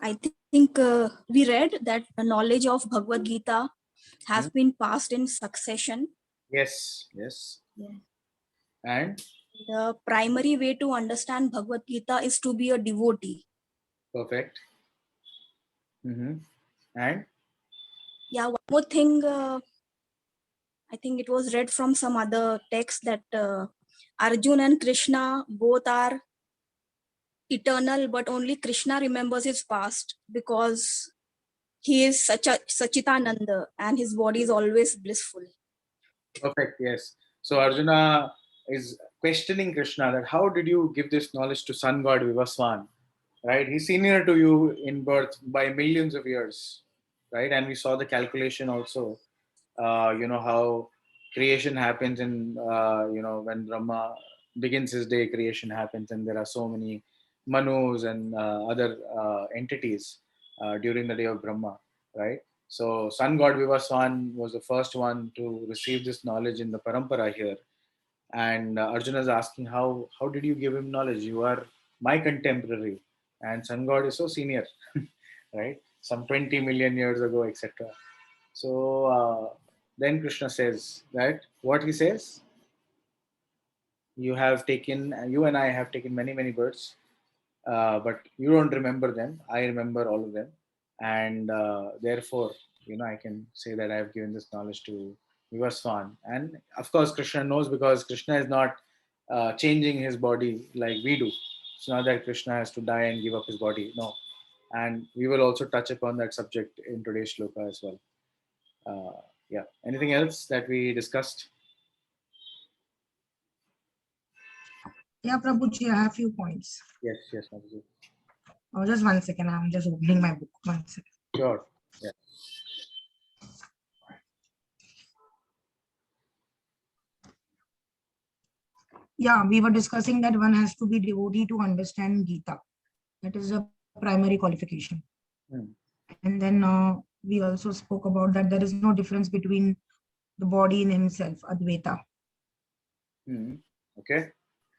I think we read that the knowledge of Bhagavad Gita has been passed in succession. Yes, yes. Yeah. And The primary way to understand Bhagavad Gita is to be a devotee. perfect. And Yeah, one more thing, I think it was read from some other text that Arjun and Krishna both are eternal, but only Krishna remembers his past because he is such a Sachitananda and his body is always blissful. perfect, yes. So Arjuna is questioning Krishna that how did you give this knowledge to sun god Vivaswan? Right? He's senior to you in birth by millions of years, right? And we saw the calculation also. How creation happens in when Brahma begins his day, creation happens, and there are so many manus and other entities during the day of Brahma, right? So sun god Vivaswan was the first one to receive this knowledge in the parampara here, and Arjuna is asking how did you give him knowledge? You are my contemporary, and sun god is so senior, right? Some 20 million years ago, etc. So then Krishna says that what he says, you and I have taken many birds, but you don't remember them. I remember all of them, and therefore, I can say that I have given this knowledge to Vivaswan. And of course, Krishna knows because Krishna is not changing his body like we do. It's not that Krishna has to die and give up his body. No, and we will also touch upon that subject in today's shloka as well. Yeah. Anything else that we discussed? Yeah, Prabhuji, I have few points. Yes, Mataji. Oh, just 1 second. I'm just opening my book. 1 second. Sure. Yeah. Yeah, we were discussing that one has to be devotee to understand Gita. That is a primary qualification. And then we also spoke about that there is no difference between the body in himself, Advaita. Okay.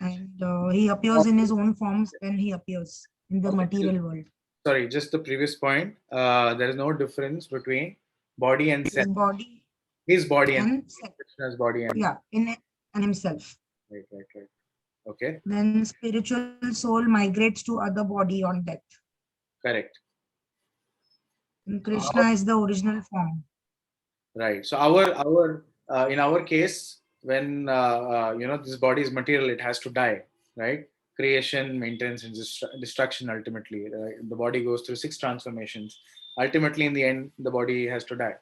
And he appears in his own forms when he appears in the material world. Sorry, just the previous point. There is no difference between body and self. His body and Krishna's body and in it and himself. Right. Okay. Then spiritual soul migrates to other body on death. Correct. And Krishna is the original form. Right. So our in our case, when this body is material, it has to die. Right. Creation, maintenance, and destruction. Ultimately, the body goes through 6 transformations. Ultimately, in the end, the body has to die.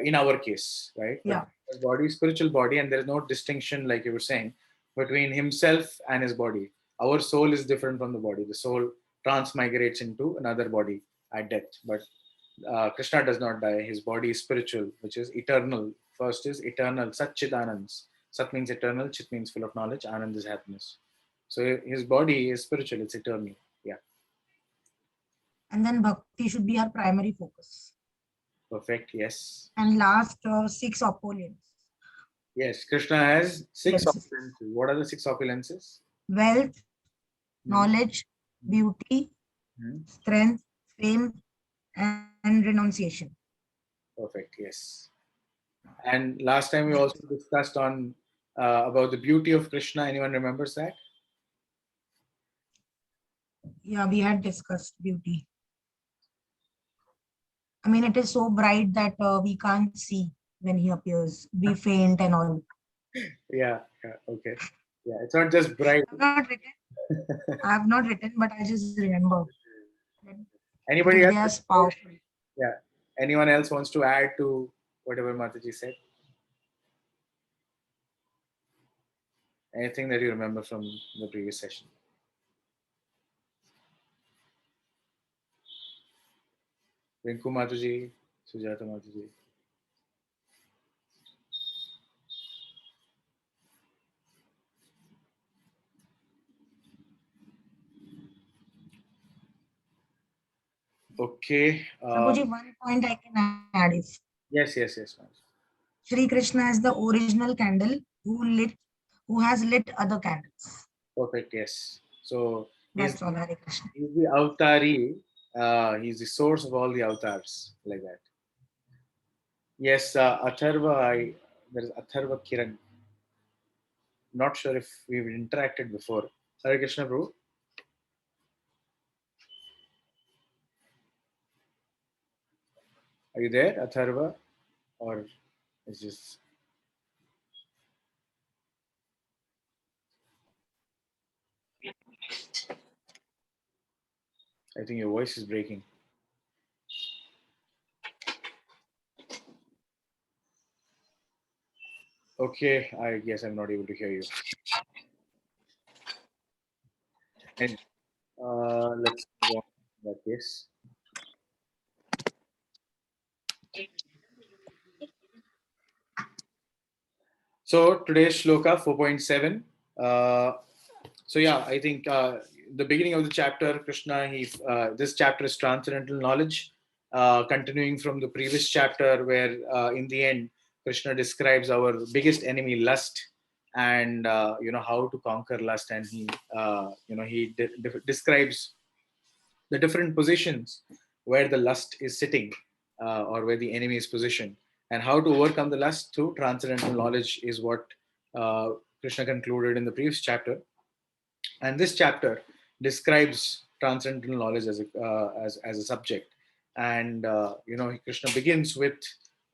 In our case, right? Yeah. But the body, spiritual body, and there is no distinction, like you were saying, between himself and his body. Our soul is different from the body. The soul transmigrates into another body at death, but Krishna does not die. His body is spiritual, which is eternal. First is eternal, Sat Chit Anand. Sat means eternal, Chit means full of knowledge, Anand is happiness. So his body is spiritual, it's eternal. Yeah. And then bhakti should be our primary focus. Perfect, yes. And last, 6 opulences. Yes, Krishna has 6 opulences. What are the 6 opulences? Wealth, knowledge, beauty, strength, fame, and renunciation. Perfect, yes. And last time we also discussed on about the beauty of Krishna. Anyone remembers that? Yeah, we had discussed beauty. I mean, it is so bright that we can't see when he appears. We faint and all. Yeah, okay. Yeah, it's not just bright. I have not written, but I just remember. Anybody else? Powerful. Yeah. Anyone else wants to add to whatever Mataji said? Anything that you remember from the previous session? Rinku Mataji, Sujata Mataji. Okay. One point I can add is. Yes. Shri Krishna is the original candle who has lit other candles. Perfect, yes. So that's all, Hare Krishna. He's the avatari He's the source of all the avatars, like that. Yes, Atharva, there is Atharva Kiran. Not sure if we've interacted before. Hare Krishna, Prabhu. Are you there, Atharva? Or is just. I think your voice is breaking. Okay, I guess I'm not able to hear you. And let's go on in that case. So today's shloka 4.7. So yeah, I think the beginning of the chapter, Krishna, this chapter is transcendental knowledge, continuing from the previous chapter where in the end Krishna describes our biggest enemy, lust, and how to conquer lust, and he describes the different positions where the lust is sitting, or where the enemy is positioned, and how to overcome the lust through transcendental knowledge is what uh, Krishna concluded in the previous chapter. And this chapter describes transcendental knowledge as a subject. And Krishna begins with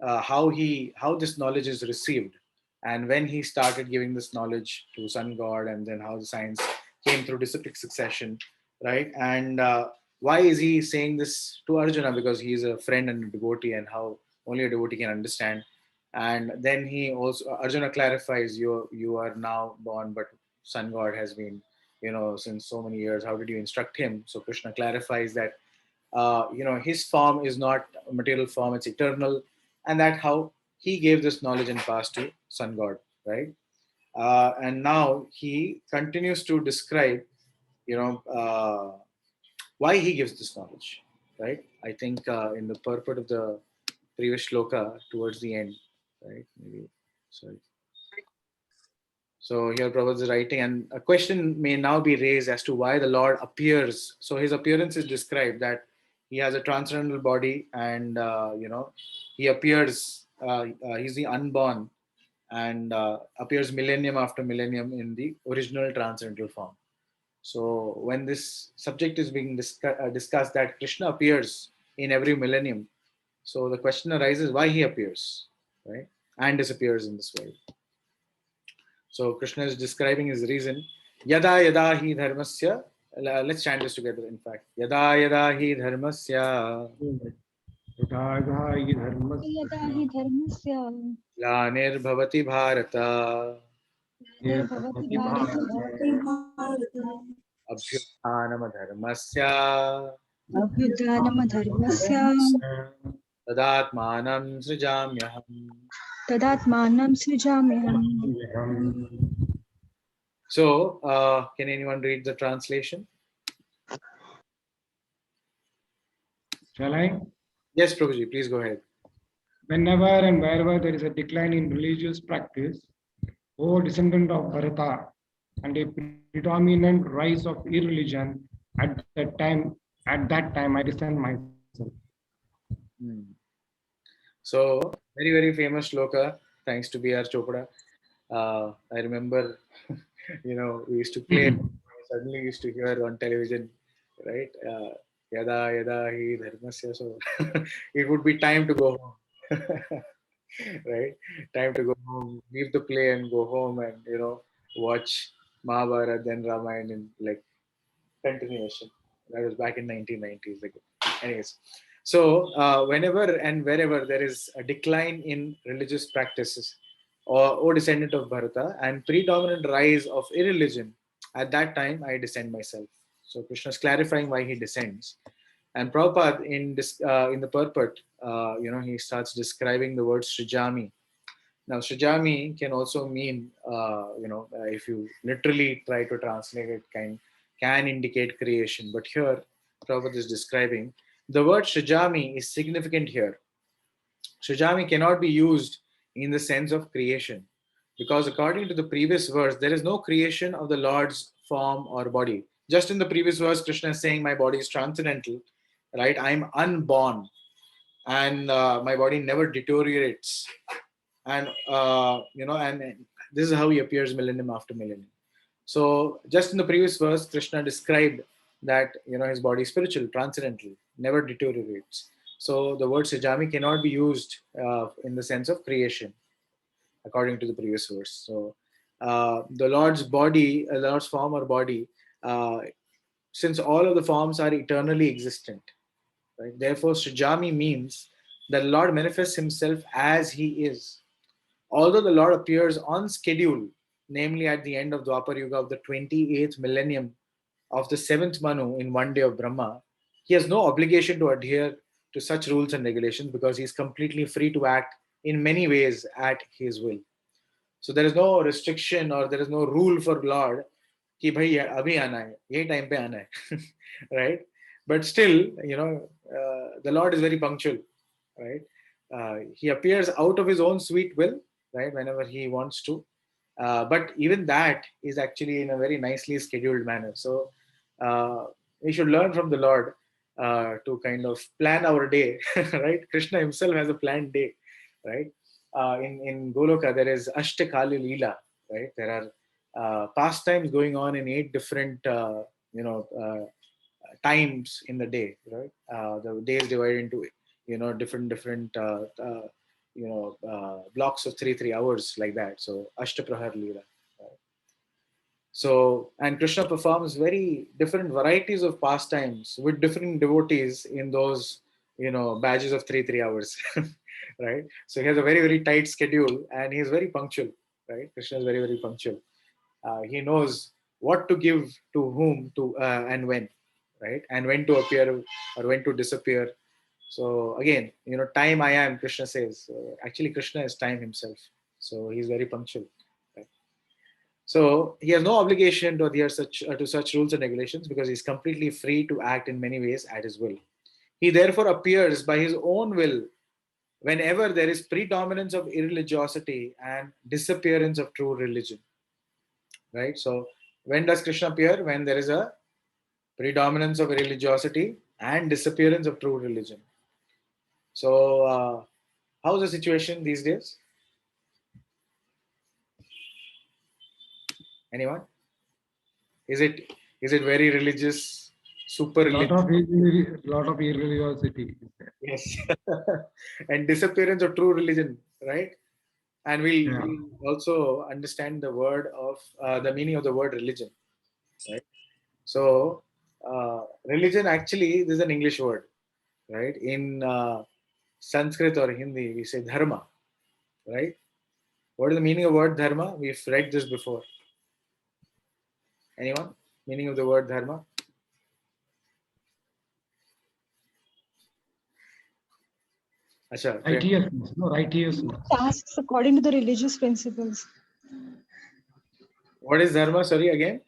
how this knowledge is received, and when he started giving this knowledge to sun god, and then how the science came through disciplic succession, right? And why is he saying this to Arjuna? Because he is a friend and a devotee, and how only a devotee can understand. And then he also, Arjuna clarifies, you are now born, but sun god has been, since so many years. How did you instruct him? So Krishna clarifies that his form is not a material form, it's eternal, and that how he gave this knowledge and passed to sun god, right? And now he continues to describe, why he gives this knowledge, right? I think in the purport of the previous shloka towards the end, right? Maybe, sorry. So here Prabhupada is writing, and a question may now be raised as to why the Lord appears. So his appearance is described that he has a transcendental body, and he appears. He's the unborn, and appears millennium after millennium in the original transcendental form. So when this subject is being discussed, that Krishna appears in every millennium, so the question arises why he appears, right, and disappears in this way. So Krishna is describing his reason. Yada yada hi dharmasya. Let's chant this together. In fact, yada yada hi dharmasya. यदा हि धर्मस्य Glanir bharata. निर्भवति Bharat Abhyutanam dharmasya. अभ्युत्थानमधर्मस्य Tadatmanam srijamyaham. तदात्मानं सृजाम्यहम्. So, can anyone read the translation? Shall I? Yes, Prabhuji, please go ahead. Whenever and wherever there is a decline in religious practice, O descendant of Bharata, and a predominant rise of irreligion, at that time I descend myself. So, very, very famous shloka, thanks to B.R. Chopra. I remember, we used to play, suddenly used to hear on television, right? Yada, yada, hi dharmasya. So, it would be time to go home, right? Time to go home, leave the play and go home and, watch Mahabharata, then Ramayana in like continuation. That was back in 1990s. Like, anyways. So, whenever and wherever there is a decline in religious practices, or descendant of Bharata, and predominant rise of irreligion, at that time I descend myself. So Krishna is clarifying why he descends. And Prabhupada in the purport, he starts describing the word Srijami. Now, Srijami can also mean, if you literally try to translate it, can indicate creation. But here, Prabhupada is describing the word Srijami is significant here. Srijami cannot be used in the sense of creation, because according to the previous verse, there is no creation of the Lord's form or body. Just in the previous verse, Krishna is saying, my body is transcendental. right? I'm unborn, and my body never deteriorates, and and this is how he appears millennium after millennium. So just in the previous verse, Krishna described that his body is spiritual, transcendental, never deteriorates. So the word Srijami cannot be used in the sense of creation, according to the previous verse. So the Lord's body, Lord's form or body, uh, since all of the forms are eternally existent, right? Therefore, Srijami means the Lord manifests himself as he is. Although the Lord appears on schedule, namely at the end of Dwapar Yuga of the 28th millennium of the 7th Manu in one day of Brahma, he has no obligation to adhere to such rules and regulations because he is completely free to act in many ways at his will. So there is no restriction or there is no rule for Lord कि भाई अभी आना है, यही time पे आना है, right? But still, the Lord is very punctual, right? He appears out of his own sweet will, right, whenever he wants to. But even that is actually in a very nicely scheduled manner. So we should learn from the Lord to kind of plan our day, right? Krishna himself has a planned day, right? In Goloka, there is Ashtakali Leela, right? There are pastimes going on in 8 different, times in the day, right? The day is divided into, different blocks of 3 hours like that. So Ashtaprahar Leela. Right? So, and Krishna performs very different varieties of pastimes with different devotees in those, badges of 3 hours, right? So he has a very, very tight schedule and he is very punctual, right? Krishna is very, very punctual. He knows what to give to whom to and when, right? And when to appear or when to disappear. So again, time I am, Krishna says. Actually, Krishna is time himself. So he's very punctual. Right? So he has no obligation to adhere to such rules and regulations because he's completely free to act in many ways at his will. He therefore appears by his own will whenever there is predominance of irreligiosity and disappearance of true religion. Right? So when does Krishna appear? When there is a predominance of religiosity and disappearance of true religion. So how's the situation these days? Anyone? Is it very religious, super religious? Lot of irreligiosity. Yes. And disappearance of true religion, right? And we'll also understand the meaning of the word religion, right? So religion, actually, this is an English word, right? In Sanskrit or Hindi, we say dharma, right? What is the meaning of the word dharma? We've read this before. Anyone? Meaning of the word dharma? Acha, Righteousness, no, righteousness. Tasks according to the religious principles. what is dharma? Sorry, again?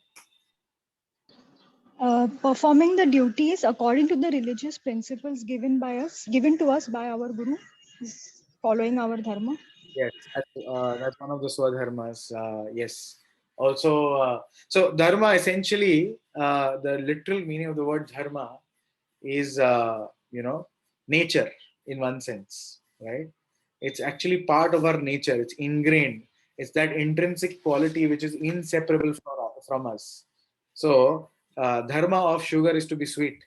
Performing the duties according to the religious principles given to us by our guru, is following our dharma. Yes, that's one of the swadharmas. Yes. Also, so dharma essentially, the literal meaning of the word dharma is, nature in one sense, right? It's actually part of our nature. It's ingrained. It's that intrinsic quality which is inseparable from us. So, dharma of sugar is to be sweet.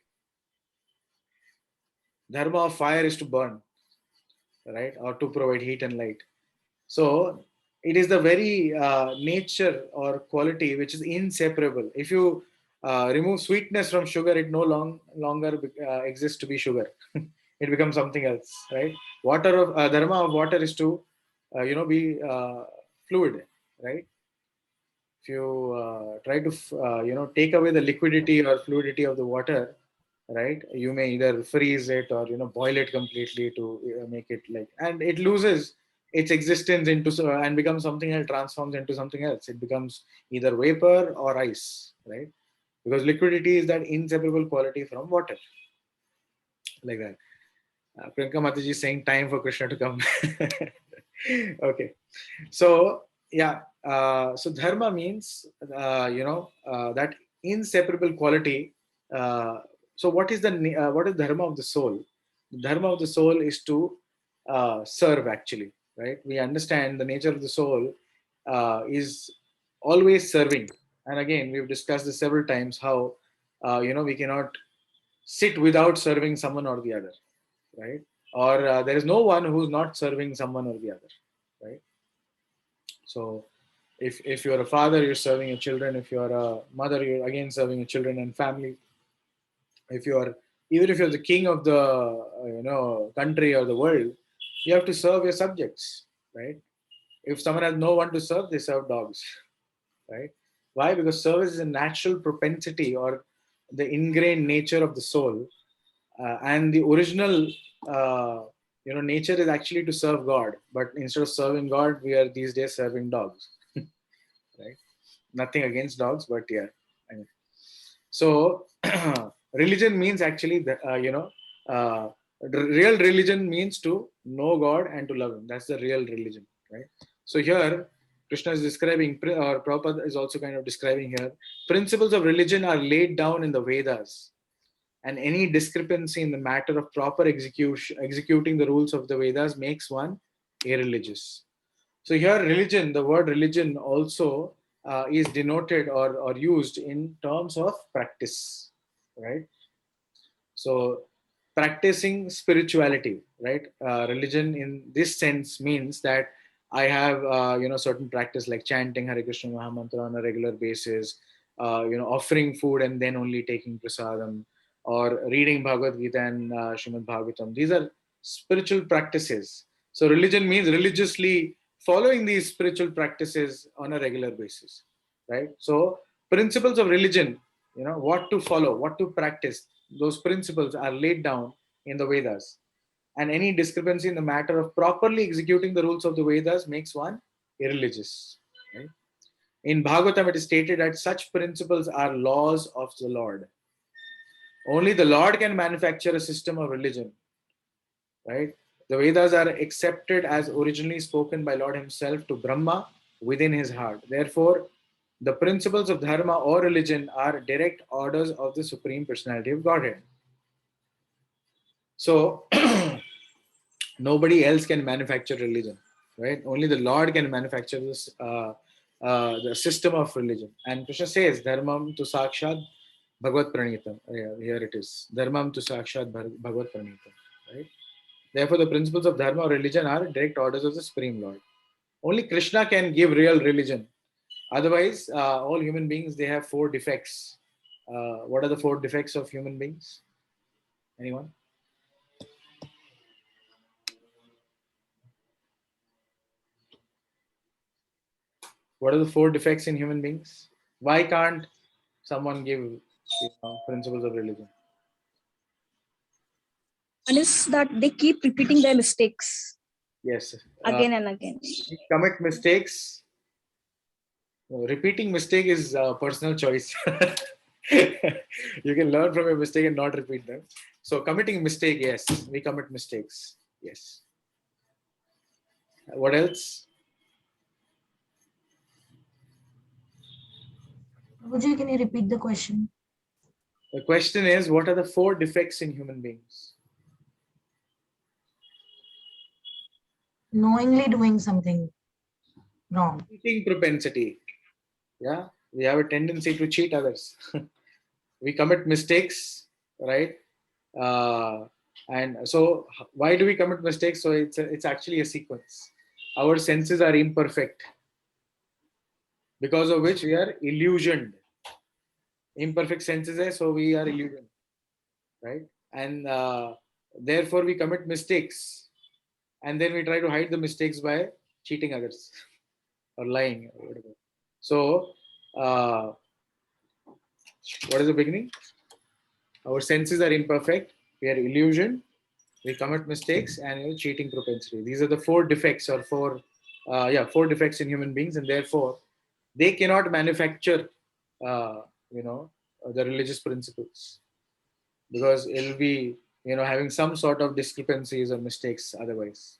Dharma of fire is to burn, right? Or to provide heat and light. So it is the very nature or quality which is inseparable. If you remove sweetness from sugar, it no longer exists to be sugar. It becomes something else, right? Dharma of water is to, be fluid, right? If you try to, take away the liquidity or fluidity of the water, right, you may either freeze it or boil it completely to make it like, and it loses its existence and becomes something else, transforms into something else. It becomes either vapor or ice, right? Because liquidity is that inseparable quality from water, like that. Priyanka Mataji is saying time for Krishna to come. Okay, so yeah, so dharma means that inseparable quality So what is what is dharma of the soul? The dharma of the soul is to serve, actually, right? We understand the nature of the soul is always serving. And again, we've discussed this several times, how we cannot sit without serving someone or the other, right? Or there is no one who's not serving someone or the other, right? So if you're a father, you're serving your children. If you're a mother, you're again serving your children and family. If you're Even if you're the king of the country or the world, you have to serve your subjects, right? If someone has no one to serve, they serve dogs, right? Why? Because service is a natural propensity or the ingrained nature of the soul, and the original nature is actually to serve God. But instead of serving God, we are these days serving dogs, right? Nothing against dogs, but yeah. So religion means actually real religion means to know God and to love Him. That's the real religion, right? So here Krishna is describing, or Prabhupada is also kind of describing here, principles of religion are laid down in the Vedas, and any discrepancy in the matter of proper executing the rules of the Vedas makes one irreligious. So here religion, the word religion also is denoted or used in terms of practice, right? So practicing spirituality, right? Religion in this sense means that I have certain practice like chanting Hare Krishna Mahamantra on a regular basis, offering food and then only taking prasadam, or reading Bhagavad Gita and Srimad Bhagavatam. These are spiritual practices. So religion means religiously following these spiritual practices on a regular basis, right? So principles of religion, what to follow, what to practice, those principles are laid down in the Vedas. And any discrepancy in the matter of properly executing the rules of the Vedas makes one irreligious, right? In Bhagavatam, it is stated that such principles are laws of the Lord. Only the Lord can manufacture a system of religion, right? The Vedas are accepted as originally spoken by Lord Himself to Brahma within His heart. Therefore, the principles of dharma or religion are direct orders of the Supreme Personality of Godhead. So, nobody else can manufacture religion, right? Only the Lord can manufacture this, the system of religion. And Krishna says, Dharmam tu sakshat bhagavad pranitam. Here it is. Dharmam tu sakshat bhagavad pranitam, right? Therefore, the principles of dharma or religion are direct orders of the Supreme Lord. Only Krishna can give real religion. Otherwise, all human beings, they have 4 defects. What are the 4 defects of human beings? Anyone? What are the 4 defects in human beings? Why can't someone give principles of religion? One is that they keep repeating their mistakes Yes. again and again. We commit mistakes. Repeating mistake is personal choice. You can learn from your mistake and not repeat them. So committing mistake, yes, we commit mistakes. Yes. What else? Prabhuji, can you repeat the question? The question is, what are the 4 defects in human beings? Knowingly doing something wrong. Cheating propensity. Yeah, we have a tendency to cheat others. We commit mistakes, right? And so why do we commit mistakes? So it's actually a sequence. Our senses are imperfect, because of which we are illusioned. Imperfect senses hai, so we are illusioned, right? And therefore we commit mistakes, and then we try to hide the mistakes by cheating others or lying or whatever. So what is the beginning? Our senses are imperfect, we are illusioned, we commit mistakes, and cheating propensity. These are the 4 defects, or 4 defects in human beings, and therefore they cannot manufacture the religious principles, because it'll be having some sort of discrepancies or mistakes otherwise.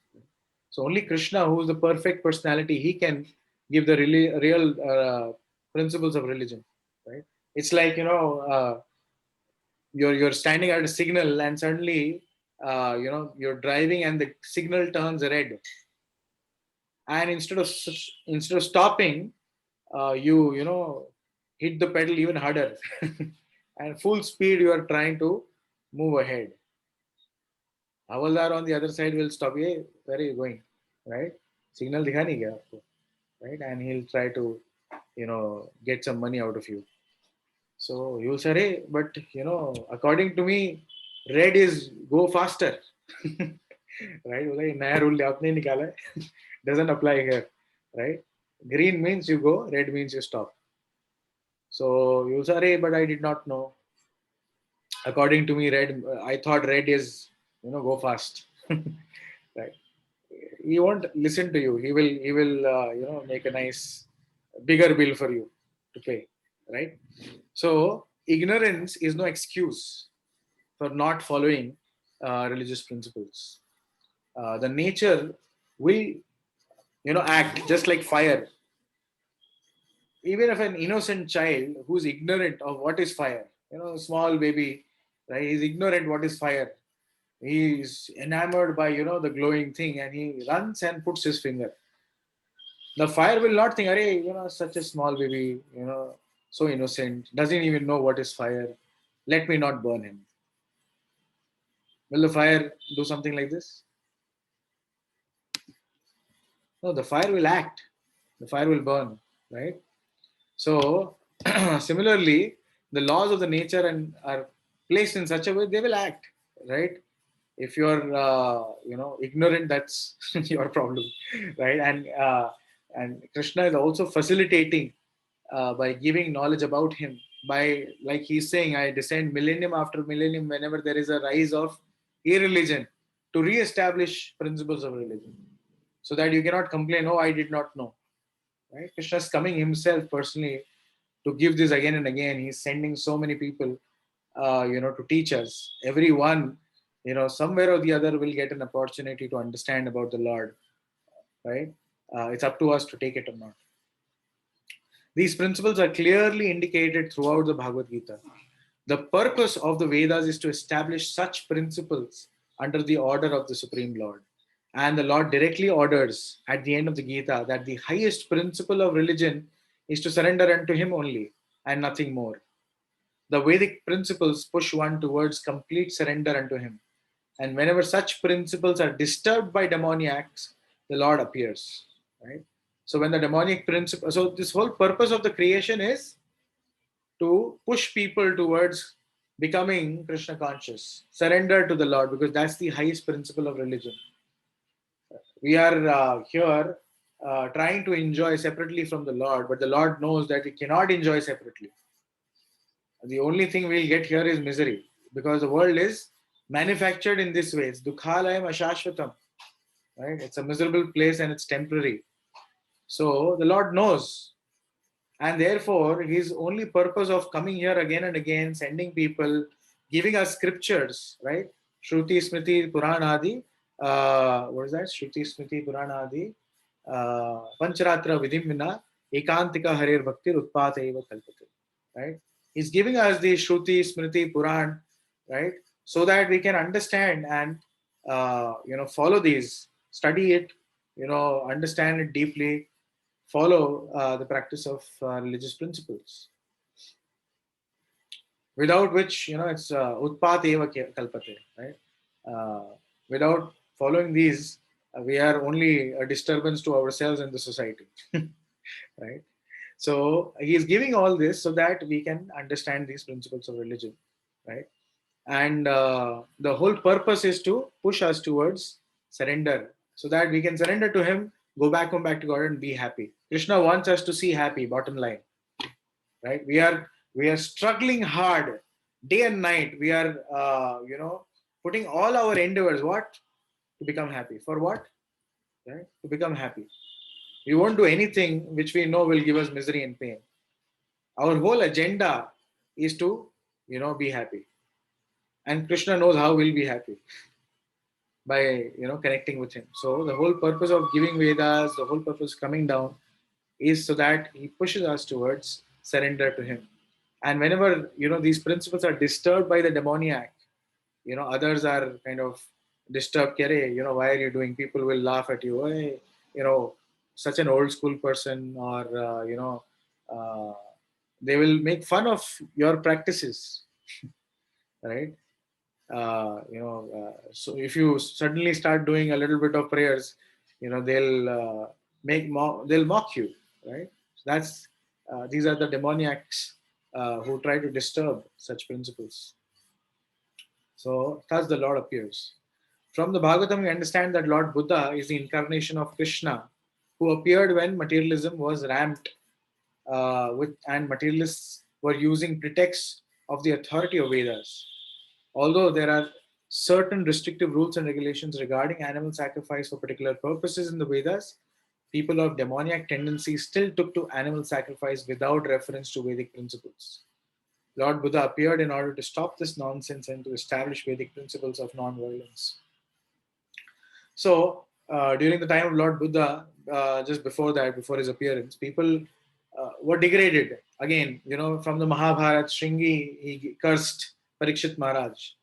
So only Krishna, who is the perfect personality, he can give the real principles of religion, right? It's like you're standing at a signal and suddenly you're driving and the signal turns red, and instead of stopping, you hit the pedal even harder and full speed you are trying to move ahead. Havaldar on the other side will stop. Hey, where are you going? Right? Signal dikha nahi gaya aapko, right? And he'll try to get some money out of you. So you'll say, hey, but according to me, red is go faster. Right? Like, naya rule aapne nikala hai. Doesn't apply here. Right? Green means you go, red means you stop. So you'll say, hey, but I did not know. According to me, I thought red is, go fast. Right? He won't listen to you. He will make a nice, bigger bill for you to pay. Right? So ignorance is no excuse for not following religious principles. The nature will, act just like fire. Even if an innocent child who's ignorant of what is fire, small baby, right? He's ignorant what is fire. He's enamored by, the glowing thing, and he runs and puts his finger. The fire will not think, "Arey, such a small baby, so innocent, doesn't even know what is fire. Let me not burn him." Will the fire do something like this? No, the fire will act. The fire will burn, right? So, similarly, the laws of the nature are placed in such a way they will act, right? If you're, ignorant, that's your problem, right? And Krishna is also facilitating by giving knowledge about him. By, like he's saying, I descend millennium after millennium whenever there is a rise of irreligion to re-establish principles of religion, so that you cannot complain, oh, I did not know. Right? Krishna is coming himself personally to give this again and again. He's sending so many people, to teach us. Everyone, somewhere or the other will get an opportunity to understand about the Lord. Right? It's up to us to take it or not. These principles are clearly indicated throughout the Bhagavad Gita. The purpose of the Vedas is to establish such principles under the order of the Supreme Lord. And the Lord directly orders at the end of the Gita that the highest principle of religion is to surrender unto Him only and nothing more. The Vedic principles push one towards complete surrender unto Him. And whenever such principles are disturbed by demoniacs, the Lord appears. Right? So when the demoniac principle, so this whole purpose of the creation is to push people towards becoming Krishna conscious, surrender to the Lord, because that's the highest principle of religion. We are here trying to enjoy separately from the Lord, but the Lord knows that we cannot enjoy separately. The only thing we'll get here is misery, because the world is manufactured in this way. It's dukhalayam ashashvatam. Right? It's a miserable place and it's temporary. So the Lord knows. And therefore, his only purpose of coming here again and again, sending people, giving us scriptures, right? Shruti, Smriti, Puranadi. What is that? Shruti, Smriti, Puranadi. Pancharatra Vidhimvina, Ekantika Harir Bhakti, Utpata Eva Kalpate. Right? He's giving us the Shruti, Smriti, Puran, right? So that we can understand and, follow these, study it, understand it deeply, follow the practice of religious principles, without which it's utpat eva kalpate, right? Without following these, we are only a disturbance to ourselves and the society. Right? So he is giving all this so that we can understand these principles of religion, right? And the whole purpose is to push us towards surrender, so that we can surrender to him, go back home, back to God, and be happy. Krishna wants us to see happy, bottom line. Right? We are struggling hard day and night. We are putting all our endeavors, what? To become happy. For what? Right? To become happy. We won't do anything which we know will give us misery and pain. Our whole agenda is to be happy. And Krishna knows how we'll be happy, by connecting with him. So the whole purpose of giving Vedas, the whole purpose coming down, is so that he pushes us towards surrender to him. And whenever, these principles are disturbed by the demoniac, others are kind of disturbed. Kere, why are you doing? People will laugh at you. Hey, such an old school person, or, uh, they will make fun of your practices, right? So if you suddenly start doing a little bit of prayers, they'll mock you, right? So these are the demoniacs who try to disturb such principles. So thus the Lord appears. From the Bhagavatam, we understand that Lord Buddha is the incarnation of Krishna, who appeared when materialism was ramped and materialists were using pretexts of the authority of Vedas. Although there are certain restrictive rules and regulations regarding animal sacrifice for particular purposes in the Vedas, people of demoniac tendencies still took to animal sacrifice without reference to Vedic principles. Lord Buddha appeared in order to stop this nonsense and to establish Vedic principles of non-violence. So, during the time of Lord Buddha, just before his appearance, people were degraded. Again, from the Mahabharata, Shringi, he cursed Parikshit Maharaj.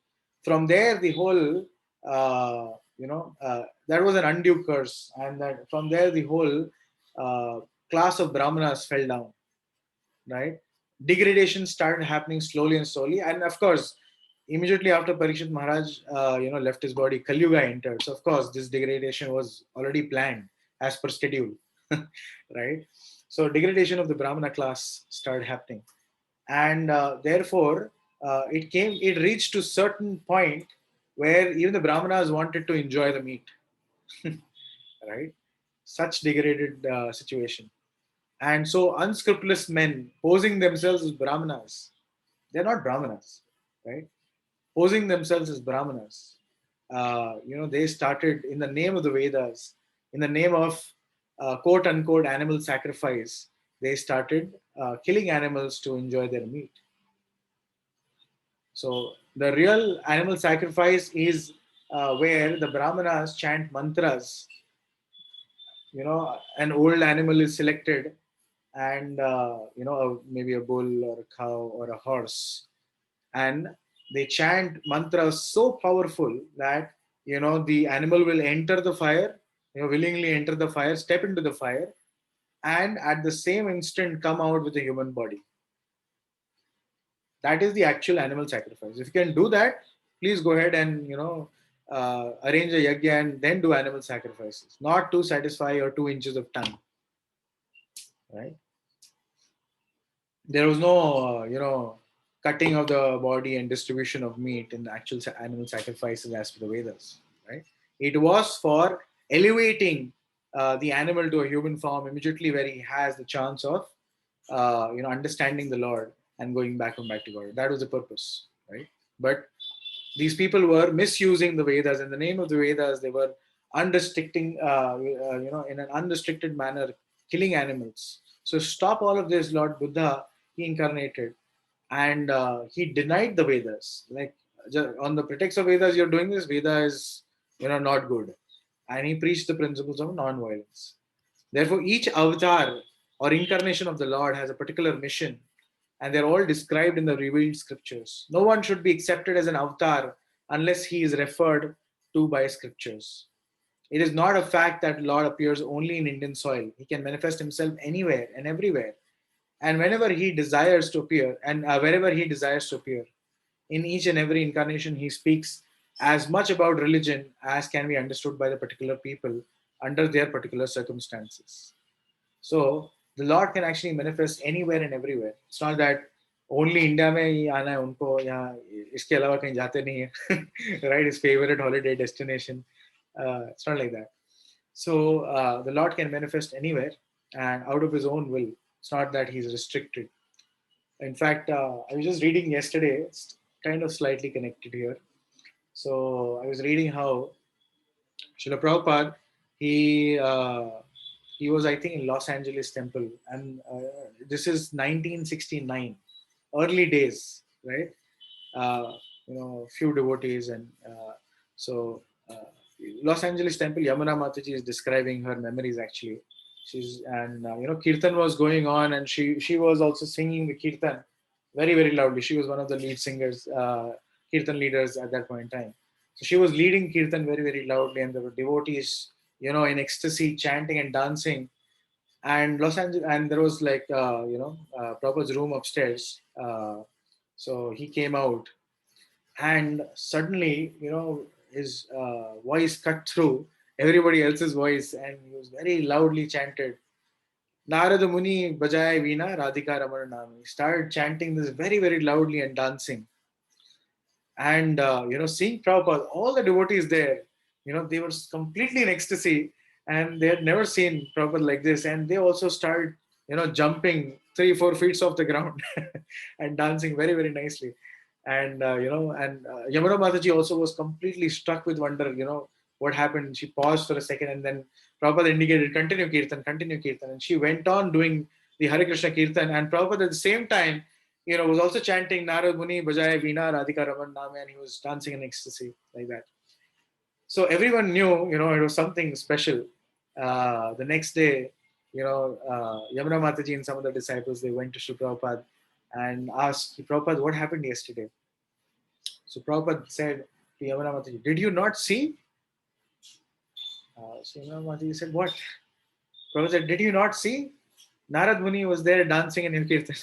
From there, the whole, that was an undue curse. And that from there, the whole class of Brahmanas fell down, right? Degradation started happening slowly and slowly. And of course, immediately after Parikshit Maharaj, left his body, Kali Yuga entered. So of course, this degradation was already planned as per schedule, right? So degradation of the Brahmana class started happening, and therefore it reached to certain point where even the Brahmanas wanted to enjoy the meat, right? Such degraded situation, and so unscrupulous men posing themselves as Brahmanas, they're not Brahmanas, right? Posing themselves as Brahmanas. They started in the name of the Vedas, in the name of quote unquote animal sacrifice. They started killing animals to enjoy their meat. So the real animal sacrifice is where the Brahmanas chant mantras. An old animal is selected, and maybe a bull or a cow or a horse, and they chant mantras so powerful that the animal will enter the fire, willingly enter the fire, step into the fire, and at the same instant come out with a human body. That is the actual animal sacrifice. If you can do that, please go ahead and arrange a yajna and then do animal sacrifices, not to satisfy your 2 inches of tongue, right? There was no cutting of the body and distribution of meat in the actual animal sacrifices as per the Vedas, right? It was for elevating the animal to a human form immediately where he has the chance of understanding the Lord and going back to God. That was the purpose, right? But these people were misusing the Vedas. In the name of the Vedas, they were unrestricting, in an unrestricted manner, killing animals. So stop all of this. Lord Buddha, he incarnated, and he denied the Vedas. Like, on the pretext of Vedas, you're doing this. Veda is, not good, and he preached the principles of non-violence. Therefore, each avatar or incarnation of the Lord has a particular mission, and they're all described in the revealed scriptures. No one should be accepted as an avatar unless he is referred to by scriptures. It is not a fact that Lord appears only in Indian soil. He can manifest himself anywhere and everywhere, and whenever he desires to appear, and wherever he desires to appear. In each and every incarnation, he speaks as much about religion as can be understood by the particular people under their particular circumstances. So the Lord can actually manifest anywhere and everywhere. It's not that only India में ही आना है उनको, यहाँ इसके अलावा कहीं जाते नहीं है, right? His favorite holiday destination. It's not like that. So the Lord can manifest anywhere and out of his own will. It's not that he's restricted. In fact, I was just reading yesterday. It's kind of slightly connected here. So I was reading how Srila Prabhupada, he was, I think, in Los Angeles temple, and this is 1969, early days, right? Few devotees, and so Los Angeles temple, Yamuna Mataji is describing her memories actually. Kirtan was going on, and she was also singing the kirtan very, very loudly. She was one of the lead singers, Kirtan leaders at that point in time. So she was leading Kirtan very, very loudly, and there were devotees, in ecstasy, chanting and dancing. And Los Angeles, and there was like, Prabhupada's room upstairs. So he came out, and suddenly, his voice cut through everybody else's voice, and he was very loudly chanted, Narada Muni Bajaya Veena Radhika Ramana Nami. He started chanting this very, very loudly and dancing. And, seeing Prabhupada, all the devotees there, they were completely in ecstasy, and they had never seen Prabhupada like this. And they also started, jumping 3-4 feet off the ground and dancing very, very nicely. And, Yamuna Mataji also was completely struck with wonder, what happened. She paused for a second, and then Prabhupada indicated, continue Kirtan. And she went on doing the Hare Krishna Kirtan. And Prabhupada at the same time, was also chanting Narad Muni Bajaya Veena Radhika Raman Name, and he was dancing in ecstasy like that. So everyone knew, it was something special. The next day, Yamuna Mataji and some of the disciples, they went to Sri Prabhupada and asked, Prabhupada, what happened yesterday? So Prabhupada said to Yamuna Mataji, did you not see? So Yamuna Mataji said, what? Prabhupada said, did you not see? Narad Muni was there dancing in Kirtan.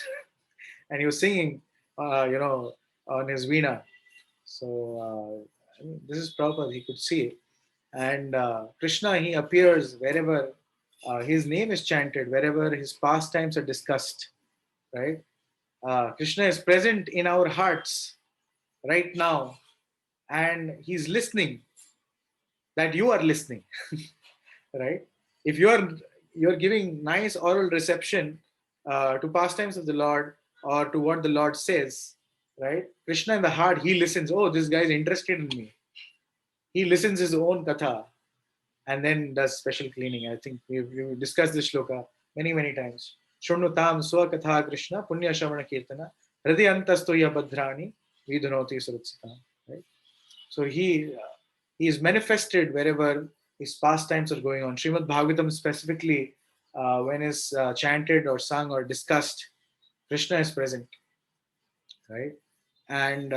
And he was singing, on his veena. So this is Prabhupada, he could see it. And Krishna, he appears wherever his name is chanted, wherever his pastimes are discussed, right? Krishna is present in our hearts right now, and he's listening, that you are listening, right? If you're giving nice oral reception to pastimes of the Lord, or to what the Lord says, right? Krishna in the heart, he listens. Oh, this guy is interested in me. He listens his own katha and then does special cleaning. I think we've discussed this shloka many, many times. Shrunutam swakatha Krishna punya shavana kirtana hridayantastoya badhrani vidunoti surutsita. Right? So he is manifested wherever his pastimes are going on. Srimad Bhagavatam specifically, when is chanted or sung or discussed, Krishna is present, right? And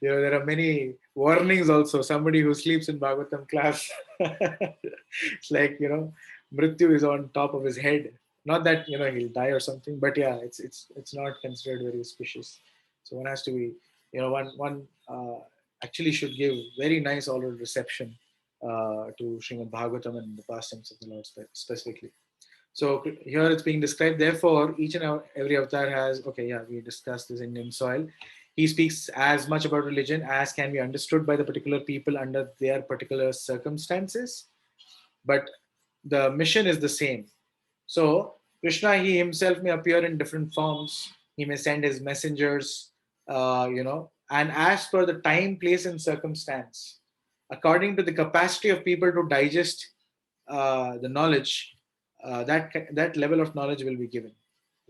there are many warnings also. Somebody who sleeps in Bhagavatam class, it's like Mrityu is on top of his head. Not that he'll die or something, but yeah, it's not considered very auspicious. So one has to be, one actually should give very nice oral reception to Srimad Bhagavatam and the pastimes of the Lord specifically. So here it's being described. Therefore, each and every avatar has, we discussed this Indian soil. He speaks as much about religion as can be understood by the particular people under their particular circumstances. But the mission is the same. So Krishna, he himself may appear in different forms. He may send his messengers, and as per the time, place, and circumstance, according to the capacity of people to digest the knowledge, that level of knowledge will be given,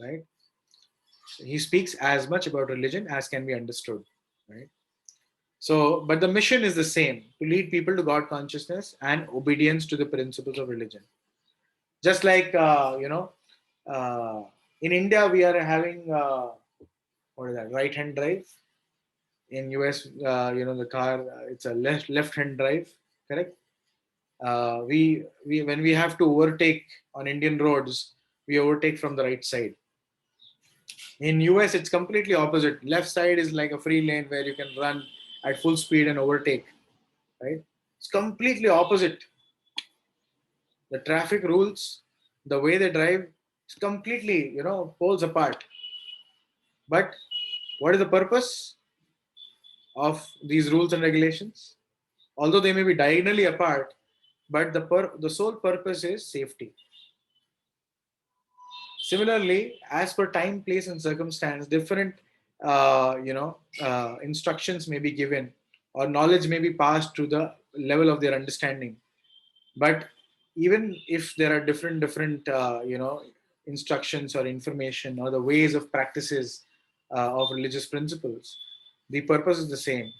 right? He speaks as much about religion as can be understood, right? So, but the mission is the same: to lead people to God consciousness and obedience to the principles of religion. Just like in India, we are having what is that? Right-hand drive. In US, the car, it's a left-hand drive, correct? We when we have to overtake on Indian roads, we overtake from the right side. In US, it's completely opposite. Left side is like a free lane where you can run at full speed and overtake, right? It's completely opposite. The traffic rules, the way they drive, it's completely, poles apart. But what is the purpose of these rules and regulations? Although they may be diagonally apart, but the sole purpose is safety. Similarly, as per time, place, and circumstance, different instructions may be given, or knowledge may be passed to the level of their understanding. But even if there are different instructions or information or the ways of practices of religious principles, the purpose is the same: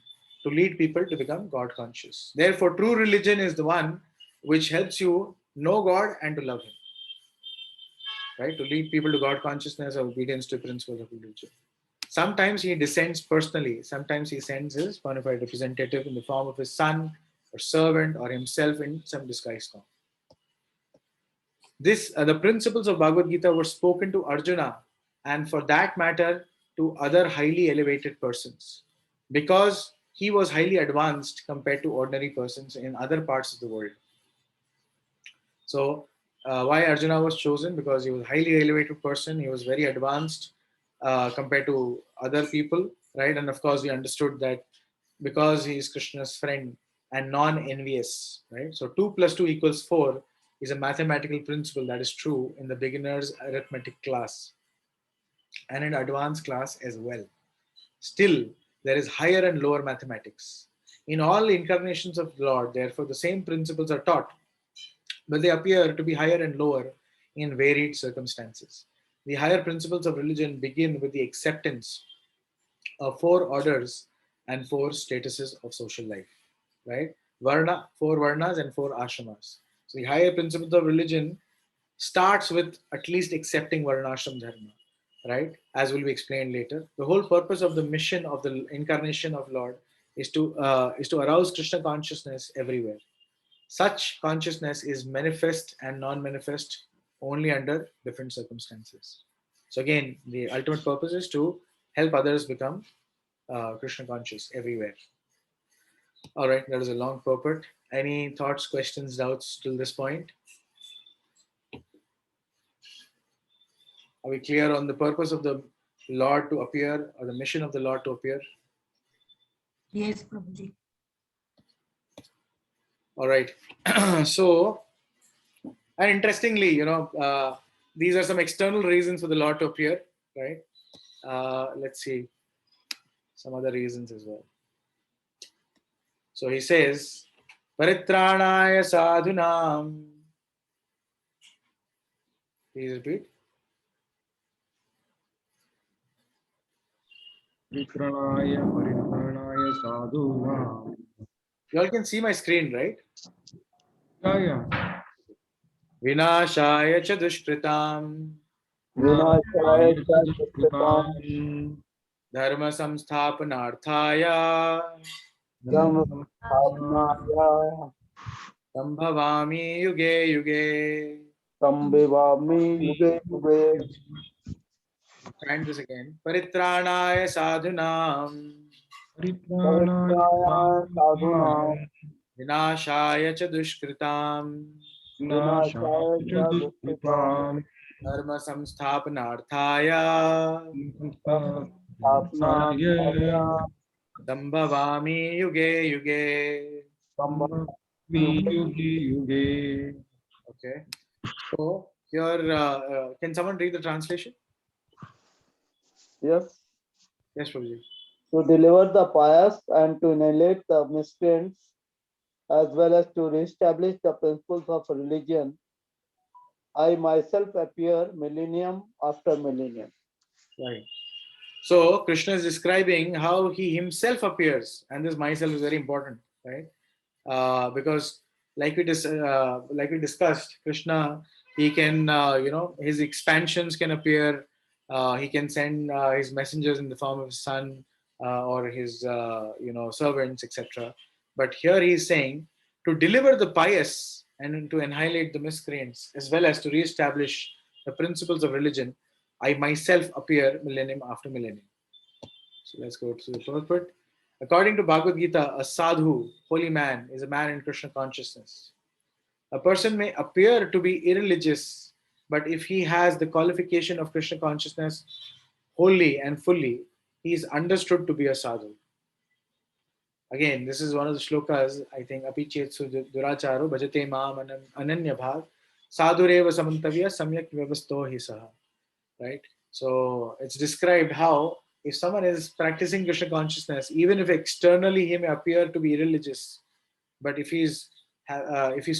to lead people to become God conscious. Therefore, true religion is the one which helps you know God and to love Him. Right? To lead people to God consciousness or obedience to principles of religion. Sometimes he descends personally. Sometimes he sends his bona fide representative in the form of his son or servant or himself in some disguised form. The principles of Bhagavad Gita were spoken to Arjuna and for that matter to other highly elevated persons because he was highly advanced compared to ordinary persons in other parts of the world. So why Arjuna was chosen? Because he was a highly elevated person. He was very advanced compared to other people, right? And of course, we understood that because he is Krishna's friend and non-envious, right? So 2 + 2 = 4 is a mathematical principle that is true in the beginner's arithmetic class and in advanced class as well. Still, there is higher and lower mathematics. In all incarnations of the Lord, therefore, the same principles are taught, but they appear to be higher and lower in varied circumstances. The higher principles of religion begin with the acceptance of 4 orders and 4 statuses of social life, right? 4 varnas and 4 ashramas. So the higher principles of religion starts with at least accepting varnashram dharma, right? As will be explained later. The whole purpose of the mission of the incarnation of Lord is to arouse Krishna consciousness everywhere. Such consciousness is manifest and non-manifest only under different circumstances. So again, the ultimate purpose is to help others become Krishna conscious everywhere. All right, that is a long purport. Any thoughts, questions, doubts till this point? Are we clear on the purpose of the Lord to appear or the mission of the Lord to appear? Yes, Prabhuji. All right. So, and interestingly, these are some external reasons for the Lord to appear, right? Let's see some other reasons as well. So he says, Paritranaya sadhunam. Please repeat. Paritranaya sadhunam. You all can see my screen, right? Yeah. Vinashaya cha dushkritam. Vinashaya cha dushkritam. Dharma samsthapanarthaya. Dhamma samsthapanaya. Sambhavami yuge yuge. Sambhavami yuge yuge. Trying this again. Paritranaya sadhunam. Paritranaya sadhunam. Vinashaya cha dushkritam. Vinashaya cha dushkritam. Dharma samsthapanarthaya. Samsthapanarthaya. Sambhavami yuge yuge. Okay. So here, can someone read the translation? Yes. Yes, Prabhuji. To deliver the pious and to annihilate the miscreants, as well as to reestablish the principles of religion, I myself appear millennium after millennium. Right. So Krishna is describing how he himself appears, and this myself is very important, right? Because like we discussed, Krishna, he can his expansions can appear. He can send his messengers in the form of his son or his servants, etc. But here he is saying to deliver the pious and to annihilate the miscreants, as well as to reestablish the principles of religion, I myself appear millennium after millennium. So let's go to the purport. According to Bhagavad Gita, a sadhu, holy man, is a man in Krishna consciousness. A person may appear to be irreligious, but if he has the qualification of Krishna consciousness wholly and fully, he is understood to be a sadhu. Again, this is one of the shlokas, I think, Apichetsu duracharo bhajate maam ananya bhav sadhureva samantavya samyak vyavasto hi saha. Right? So it's described how if someone is practicing Krishna consciousness, even if externally he may appear to be irreligious, but if he's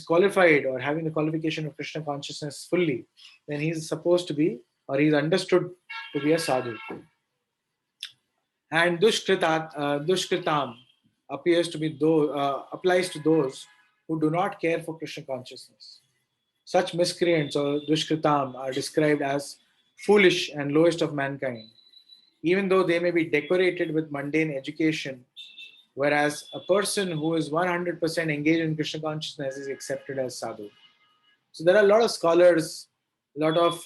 qualified or having the qualification of Krishna consciousness fully, then he's supposed to be, or he's understood to be a sadhu. And dushkritam appears to be applies to those who do not care for Krishna consciousness. Such miscreants or dushkritam are described as foolish and lowest of mankind. even though they may be decorated with mundane education, whereas a person who is 100% engaged in Krishna consciousness is accepted as sadhu. So there are a lot of scholars, a lot of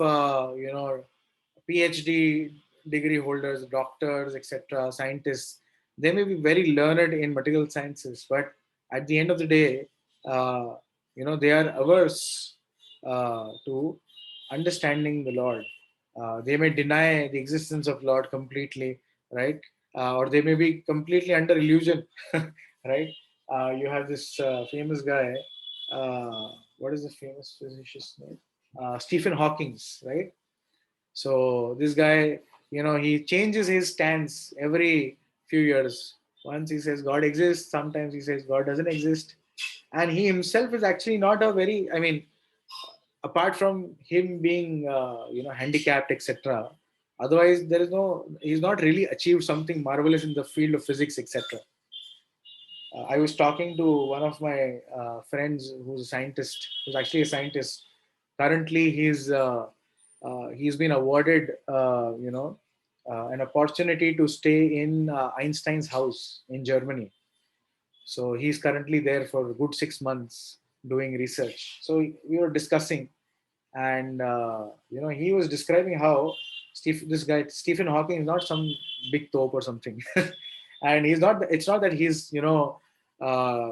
PhD degree holders, doctors, etc., scientists. They may be very learned in material sciences, but at the end of the day, they are averse to understanding the Lord. They may deny the existence of Lord completely, right? Or they may be completely under illusion, right? You have this famous guy. What is the famous physician's name? Stephen Hawking's, right? So this guy, he changes his stance every few years. Once he says God exists, sometimes he says God doesn't exist. And he himself is actually not a very, apart from him being, handicapped, etc. Otherwise, he's not really achieved something marvelous in the field of physics, etc. I was talking to one of my friends who's a scientist, who's actually a scientist. Currently, he's been awarded, an opportunity to stay in Einstein's house in Germany. So he's currently there for a good 6 months doing research. So we were discussing, and he was describing how this guy Stephen Hawking is not some big dope or something, and he's not. It's not that he's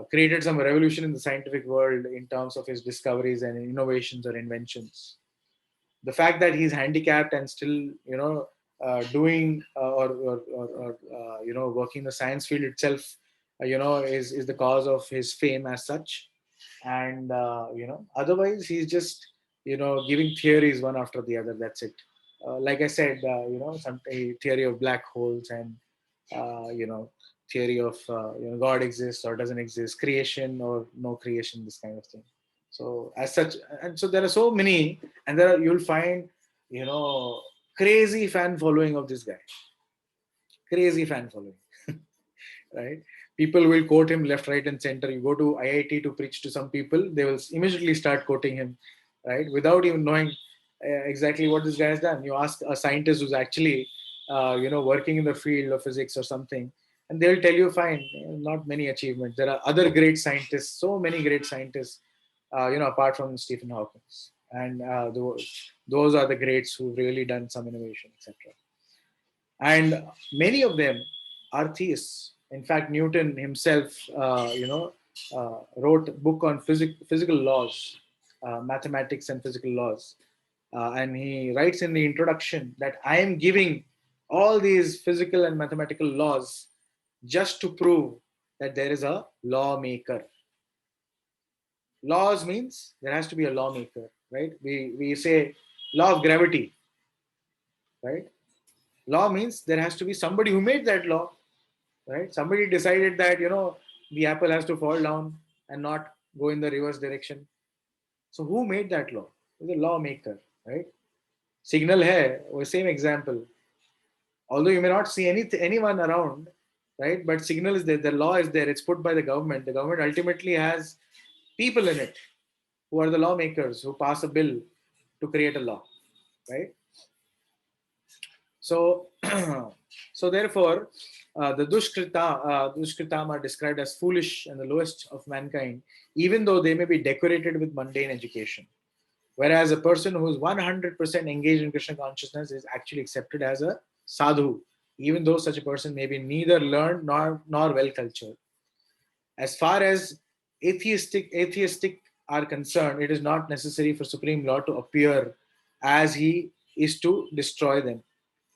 created some revolution in the scientific world in terms of his discoveries and innovations or inventions. The fact that he's handicapped and still doing or working the science field itself, is the cause of his fame as such. And otherwise he's just giving theories one after the other. That's it. Like I said, some theory of black holes, and theory of God exists or doesn't exist, creation or no creation, this kind of thing. So as such, and so there are so many, and you'll find crazy fan following of this guy, crazy fan following. Right? People will quote him left, right, and center. You go to IIT to preach to some people, they will immediately start quoting him, right? Without even knowing exactly what this guy has done. You ask a scientist who's actually, working in the field of physics or something, and they'll tell you, fine, not many achievements. There are other great scientists, so many great scientists, apart from Stephen Hawking. And those are the greats who've really done some innovation, etc. And many of them are theists. In fact, Newton himself, wrote a book on physical laws, mathematics and physical laws. And he writes in the introduction that I am giving all these physical and mathematical laws just to prove that there is a lawmaker. Laws means there has to be a lawmaker, right? We say law of gravity, right? Law means there has to be somebody who made that law, right? Somebody decided that the apple has to fall down and not go in the reverse direction. So who made that law? The lawmaker, right? Signal hai, or same example. Although you may not see anyone around, right? But signal is there. The law is there. It's put by the government. The government ultimately has people in it who are the lawmakers who pass a bill to create a law, right? So, so therefore, the Dushkritam are described as foolish and the lowest of mankind, even though they may be decorated with mundane education. Whereas a person who is 100% engaged in Krishna consciousness is actually accepted as a sadhu, even though such a person may be neither learned nor well cultured. As far as atheistic are concerned, it is not necessary for Supreme Lord to appear as he is to destroy them,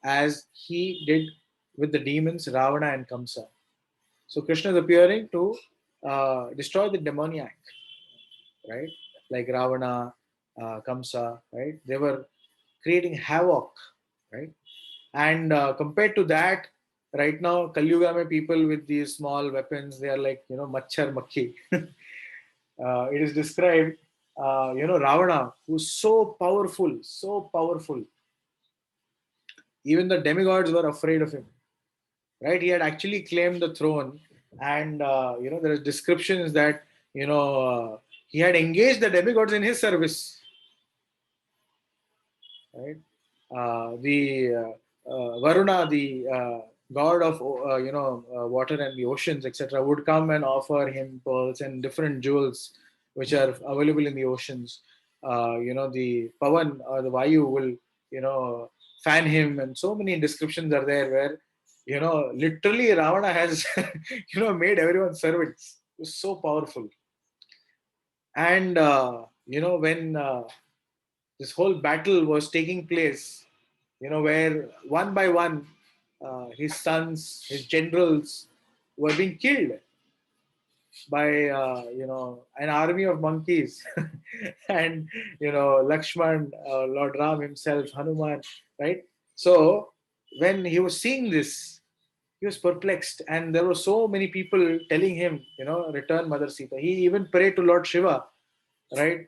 as he did with the demons Ravana and Kamsa. So Krishna is appearing to destroy the demoniac, right? Like Ravana, Kamsa, right? They were creating havoc, right? And compared to that, right now, Kali Yuga mein people with these small weapons, they are like, machhar makhi. It is described, Ravana, who's so powerful. Even the demigods were afraid of him, right? He had actually claimed the throne, and there is descriptions that he had engaged the demigods in his service, right? The Varuna, the god of water and the oceans, etc., would come and offer him pearls and different jewels which are available in the oceans. The Pavan or the Vayu will fan him, and so many descriptions are there where literally Ravana has made everyone servants. It was so powerful. And when this whole battle was taking place, where one by one his sons, his generals were being killed by an army of monkeys, and Lakshman, Lord Ram himself, Hanuman, right? So when he was seeing this, he was perplexed, and there were so many people telling him, return Mother Sita. He even prayed to Lord Shiva, right?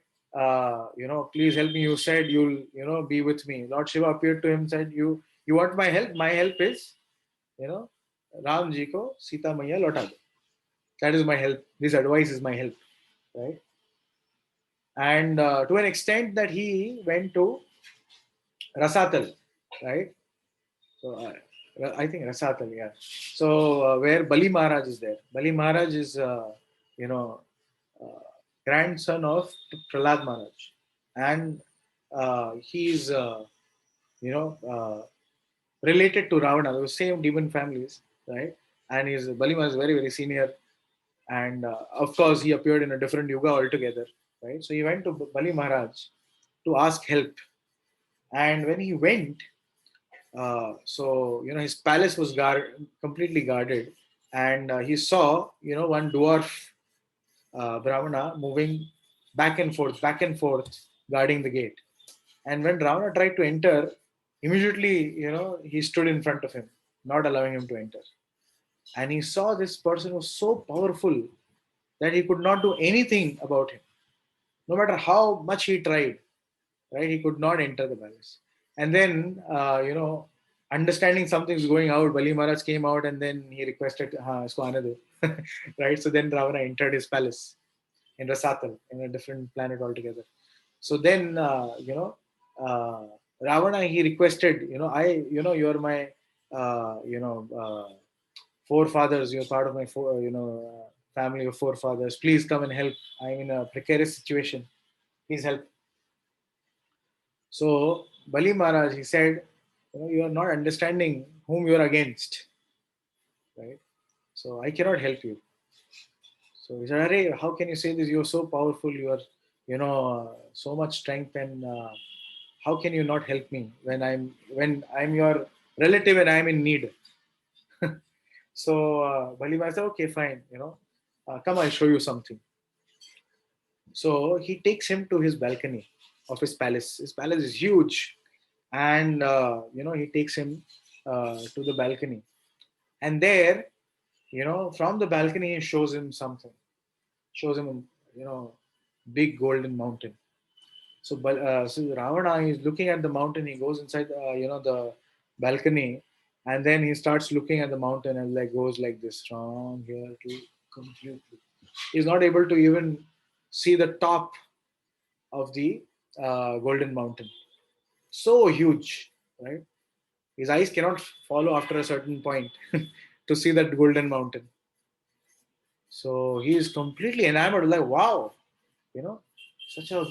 Please help me. You said you'll, be with me. Lord Shiva appeared to him and said, you want my help? My help is, Ram ji ko Sita Maiya lauta do. That is my help. This advice is my help, right? And to an extent that he went to Rasatal, right? So I think Rasatal, yeah. So where Bali Maharaj is there. Bali Maharaj is, you know, uh, grandson of Prahlad Maharaj, and he's, related to Ravana. They were same demon families, right? And his Bali Maharaj is very very senior, and of course he appeared in a different yuga altogether, right? So he went to Bali Maharaj to ask help, and when he went, his palace was completely guarded, and he saw one dwarf Brahmana moving back and forth, guarding the gate. And when Ravana tried to enter, immediately he stood in front of him, not allowing him to enter. And he saw this person was so powerful that he could not do anything about him, no matter how much he tried. Right, he could not enter the palace. And then, understanding something's going out, Bali Maharaj came out and then he requested, isko aane do. Right, so then Ravana entered his palace in Rasatal, in a different planet altogether. So then, Ravana, he requested, you're my, forefathers, you're part of my, family of forefathers. Please come and help. I'm in a precarious situation. Please help. So Bali Maharaj, he said, you are not understanding whom you are against, right? So I cannot help you. So he said, Arey, how can you say this? You are so powerful. You are, so much strength, and how can you not help me when I'm your relative and I'm in need? So Bali Maharaj said, okay, fine. Come, I'll show you something. So he takes him to his balcony of his palace. His palace is huge, and he takes him to the balcony, and there, from the balcony, he shows him something. Shows him, big golden mountain. So Ravana is looking at the mountain. He goes inside, the balcony, and then he starts looking at the mountain and goes like this from here to completely. He's not able to even see the top of the golden mountain. So huge, right? His eyes cannot follow after a certain point to see that golden mountain. So he is completely enamored, like, wow, such a,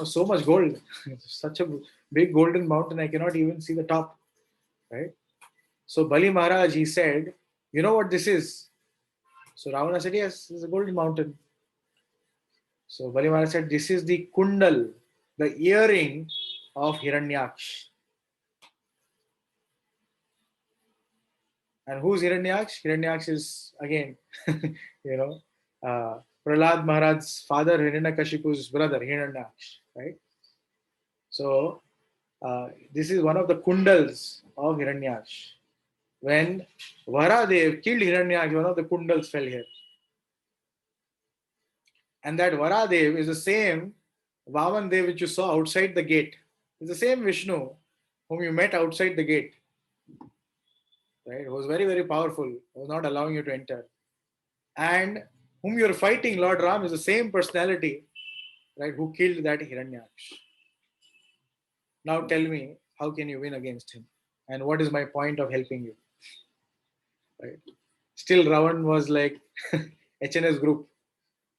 so much gold, such a big golden mountain, I cannot even see the top, right? So Bali Maharaj, he said, you know what this is? So Ravana said, yes, this is a golden mountain. So Bali Maharaj said, this is the kundal, the earring of Hiranyaksh. And who's Hiranyaksh? Hiranyaksh is, again, Prahlad Maharaj's father, Hiranyakashipu's brother, Hiranyaksh, right? So, this is one of the kundals of Hiranyaksh. When Varadev killed Hiranyaksh, one of the kundals fell here. And that Varadev is the same Vaman Dev which you saw outside the gate. It's the same Vishnu whom you met outside the gate. Right? It was very, very powerful. It was not allowing you to enter. And whom you're fighting, Lord Ram, is the same personality, right, who killed that Hiranyaksh. Now tell me, how can you win against him? And what is my point of helping you? Right? Still, Ravan was like, HNS group.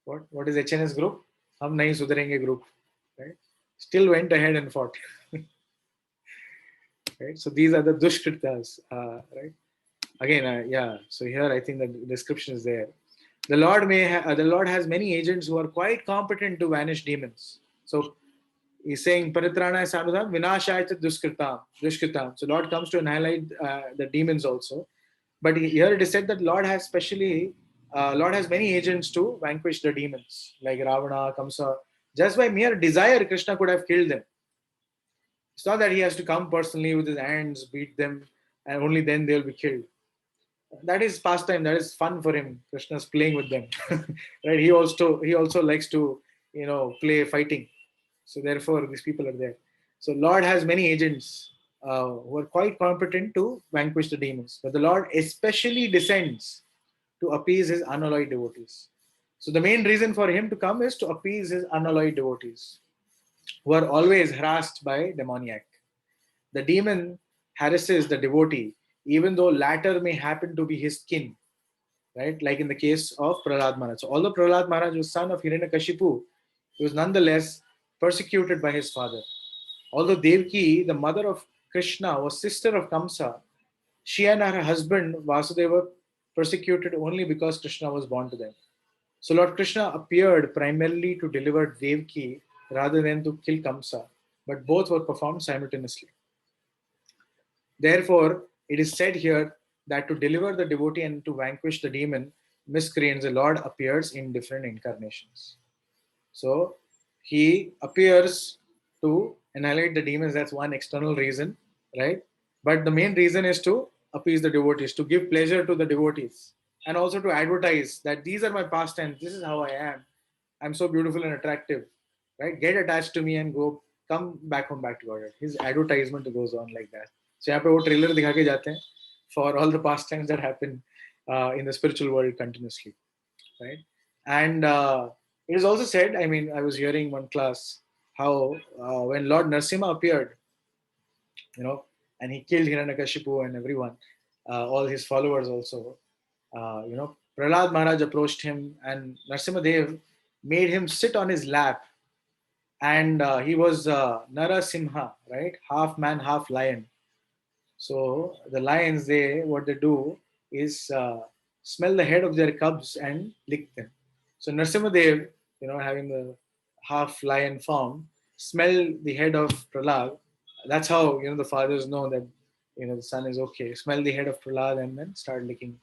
What is HNS group? Hum nahi sudharenge group. Right? Still went ahead and fought. Right? So these are the dushkritas. Right? Again, yeah. So here I think the description is there. The Lord has many agents who are quite competent to vanish demons. So he's saying Paritrana Sanudam Vinashayata Dushkritam. So Lord comes to annihilate the demons also. But here it is said that Lord has many agents to vanquish the demons, like Ravana, Kamsa. Just by mere desire, Krishna could have killed them. It's not that he has to come personally with his hands, beat them, and only then they'll be killed. That is pastime. That is fun for him. Krishna's playing with them, right? He also likes to play fighting. So therefore, these people are there. So Lord has many agents who are quite competent to vanquish the demons. But the Lord especially descends to appease his unalloyed devotees. So the main reason for him to come is to appease his unalloyed devotees, who are always harassed by demoniac. The demon harasses the devotee, even though latter may happen to be his kin, right? Like in the case of Prahlad Maharaj. So although Prahlad Maharaj was son of Hiranyakashipu, he was nonetheless persecuted by his father. Although Devaki, the mother of Krishna, was sister of Kamsa, she and her husband Vasudeva were persecuted only because Krishna was born to them. So Lord Krishna appeared primarily to deliver Devaki rather than to kill Kamsa, but both were performed simultaneously. Therefore, it is said here that to deliver the devotee and to vanquish the demon, miscreants, the Lord appears in different incarnations. So he appears to annihilate the demons. That's one external reason, right? But the main reason is to appease the devotees, to give pleasure to the devotees, and also to advertise that these are my pastimes. This is how I am. I'm so beautiful and attractive, right? Get attached to me and come back home, back to God. His advertisement goes on like that. So यहाँ पे वो trailer दिखा के जाते हैं for all the pastimes that happen in the spiritual world continuously, right? And it is also said, I mean, I was hearing one class how when Lord Narasimha appeared, and he killed Hiranyakashipu and everyone, all his followers also, Prahlad Maharaj approached him and Narasimha Dev made him sit on his lap, and he was Narasimha, right? Half man, half lion. So the lions, what they do is smell the head of their cubs and lick them. So Narasimhadev, having the half lion form, smell the head of Prahlad. That's how the fathers know that the son is okay. Smell the head of Prahlad and then start licking.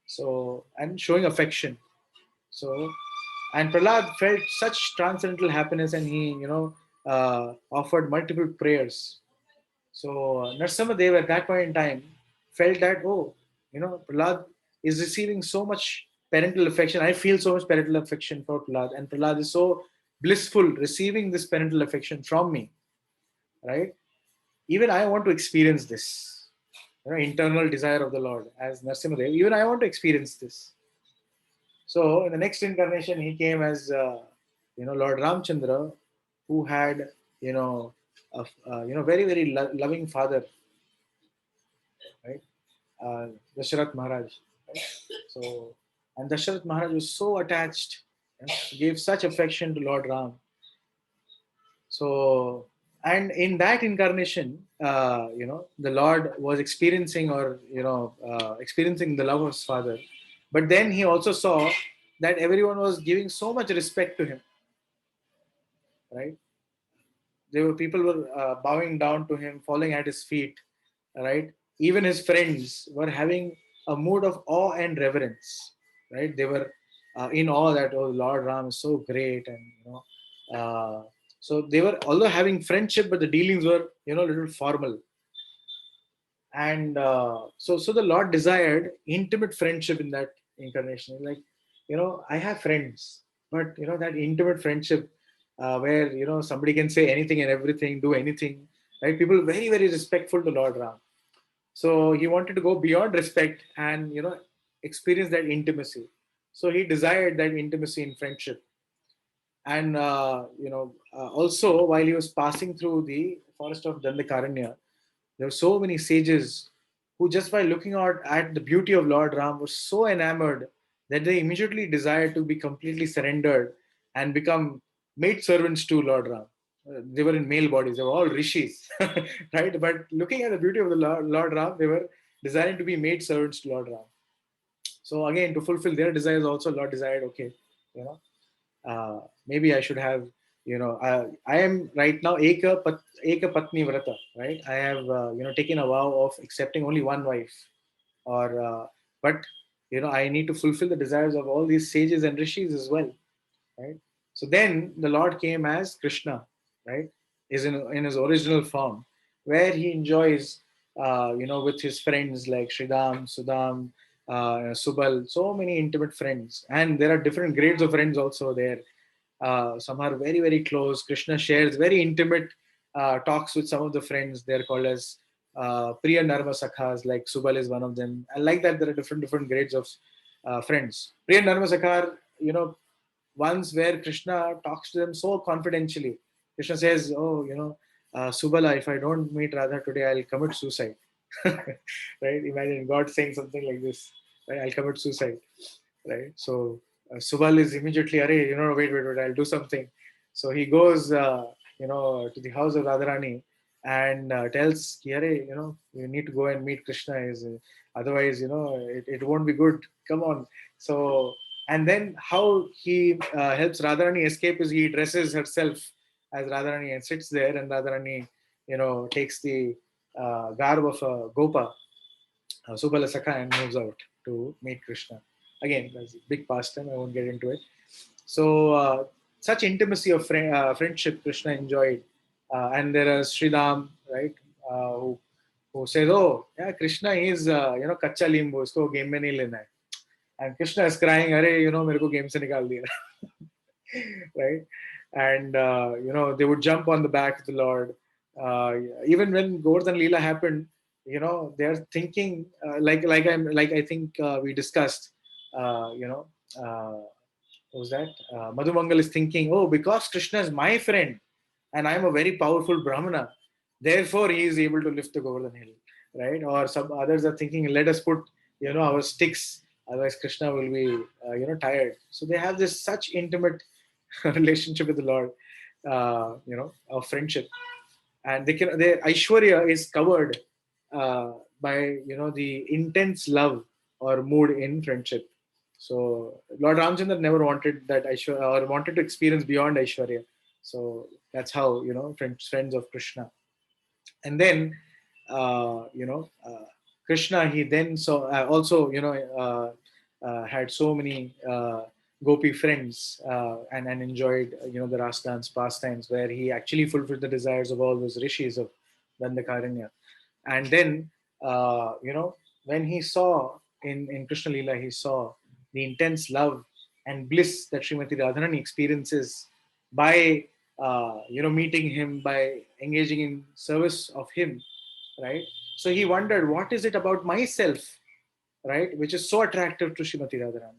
So and showing affection. So and Prahlad felt such transcendental happiness, and he offered multiple prayers. So Narasimhadev at that point in time felt that, Prahlad is receiving so much parental affection. I feel so much parental affection for Prahlad, and Prahlad is so blissful receiving this parental affection from me, right? Even I want to experience this, internal desire of the Lord as Narasimhadev. Even I want to experience this. So in the next incarnation, he came as Lord Ramchandra, who had a very very loving father, right? Dasharath Maharaj. Right? So, and Dasharath Maharaj was so attached, gave such affection to Lord Ram. So, and in that incarnation, the Lord was experiencing experiencing the love of his father. But then he also saw that everyone was giving so much respect to him, right? People were bowing down to him, falling at his feet, right? Even his friends were having a mood of awe and reverence, right? They were in awe that, oh, Lord Ram is so great, and so they were although having friendship, but the dealings were a little formal. And so the Lord desired intimate friendship in that incarnation. Like, I have friends, but that intimate friendship where somebody can say anything and everything, do anything, right? People very very respectful to Lord Ram. So he wanted to go beyond respect and experience that intimacy. So he desired that intimacy in friendship. And also while he was passing through the forest of Dandakaranya, There were so many sages who, just by looking out at the beauty of Lord Ram, were so enamored that they immediately desired to be completely surrendered and become maid servants to Lord Ram. They were in male bodies, they were all rishis, right? But looking at the beauty of the Lord Ram, they were desiring to be maid servants to Lord Ram. So again, to fulfill their desires, also Lord desired, okay, you know, maybe I should have, I am right now eka patni vrata, right? I have, taken a vow of accepting only one wife, but I need to fulfill the desires of all these sages and rishis as well, right? So then the Lord came as Krishna, right? Is in his original form, where he enjoys, with his friends like Sridham, Sudam, Subal, so many intimate friends, and there are different grades of friends also there. Some are very, very close. Krishna shares very intimate talks with some of the friends. They're called as Priya Narma Sakhas, like Subal is one of them. And like that, there are different grades of friends. Priya Narma Sakhar, ones where Krishna talks to them so confidentially. Krishna says, "Oh, Subala, if I don't meet Radha today, I'll commit suicide." Right? Imagine God saying something like this. Right? I'll commit suicide. Right? So Subal is immediately, Arey, wait, I'll do something. So he goes, to the house of Radharani and tells, Arey, you need to go and meet Krishna. Otherwise, it won't be good. Come on. So, and then how he helps Radharani escape is he dresses herself as Radharani and sits there, and Radharani, takes the garb of a Gopa, Subala Sakha, and moves out to meet Krishna. Again, that's a big pastime. I won't get into it. So, such intimacy of friendship Krishna enjoyed. And there is Sridham, right, who says, "Oh, yeah, Krishna is, kacha limbu, usko game mein nahi lena hai." And Krishna is crying, "Arey, mere ko game se nikal diya." Right? And, they would jump on the back of the Lord. Even when Govardhan Leela happened, they're thinking, I think we discussed, what was that? Madhumangal is thinking, oh, because Krishna is my friend and I'm a very powerful Brahmana, therefore he is able to lift the Govardhan hill, right? Or some others are thinking, let us put, our sticks, otherwise Krishna will be, tired. So they have this such intimate relationship with the Lord, of friendship. And their Aishwarya is covered by, the intense love or mood in friendship. So Lord Ramchandra never wanted that Aishwarya or wanted to experience beyond Aishwarya. So that's how, friends of Krishna. And then, Krishna, he then saw also, had so many gopi friends and enjoyed, the Ras dance pastimes where he actually fulfilled the desires of all those rishis of Dandakaranya. And then, when he saw in Krishna Lila, he saw the intense love and bliss that Srimati Radharani experiences by, meeting him, by engaging in service of him, right? So he wondered, what is it about myself, right, which is so attractive to Srimati Radharani?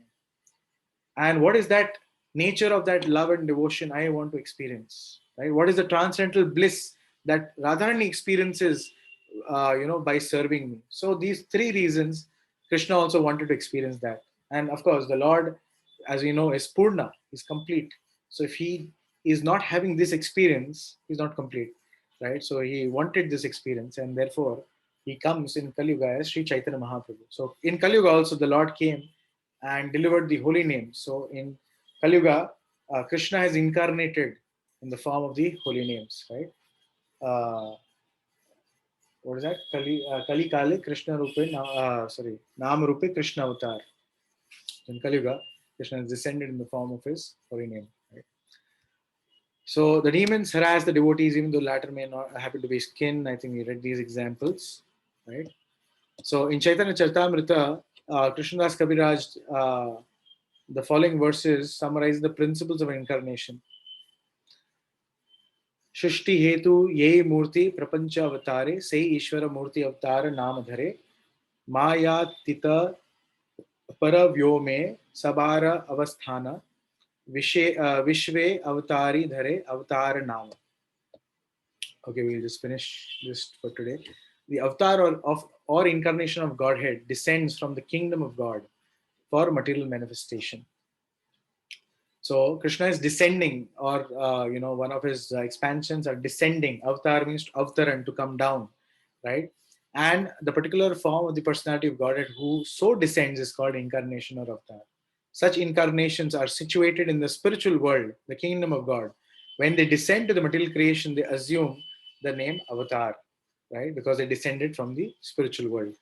And what is that nature of that love and devotion I want to experience, right? What is the transcendental bliss that Radharani experiences, by serving me? So these three reasons, Krishna also wanted to experience that. And of course, the Lord, as we know, is Purna, is complete. So if he is not having this experience, he's not complete, right? So he wanted this experience, and therefore he comes in Kali Yuga as Sri Chaitanya Mahaprabhu. So in Kali Yuga also the Lord came and delivered the holy name. So in Kali Yuga, Krishna has incarnated in the form of the holy names, right? What is that? Kali Kale Krishna Rupe, Nam Rupe Krishna Avatar. In Kali Yuga, Krishna is descended in the form of his holy name, right? So the demons harass the devotees, even though latter may not happen to be skin. I think we read these examples, right? So in Chaitanya Charitamrita, Krishnadas Kaviraj, the following verses summarize the principles of incarnation. सृष्टि हेतु ये मूर्ति प्रपंच अवतारे से ईश्वर मूर्ति अवतार नाम धरे मायातीत परव्योमे सबार अवस्थान विश्वे अवतारी धरे अवतार नाम. Okay, we'll just finish this for today. the avatar or incarnation of Godhead descends from the kingdom of God for material manifestation. So Krishna is descending, or one of his expansions are descending. Avatar means avtaran, to come down, right? And the particular form of the personality of Godhead who so descends is called incarnation or avatar. Such incarnations are situated in the spiritual world, the kingdom of God. When they descend to the material creation, they assume the name avatar, right? Because they descended from the spiritual world.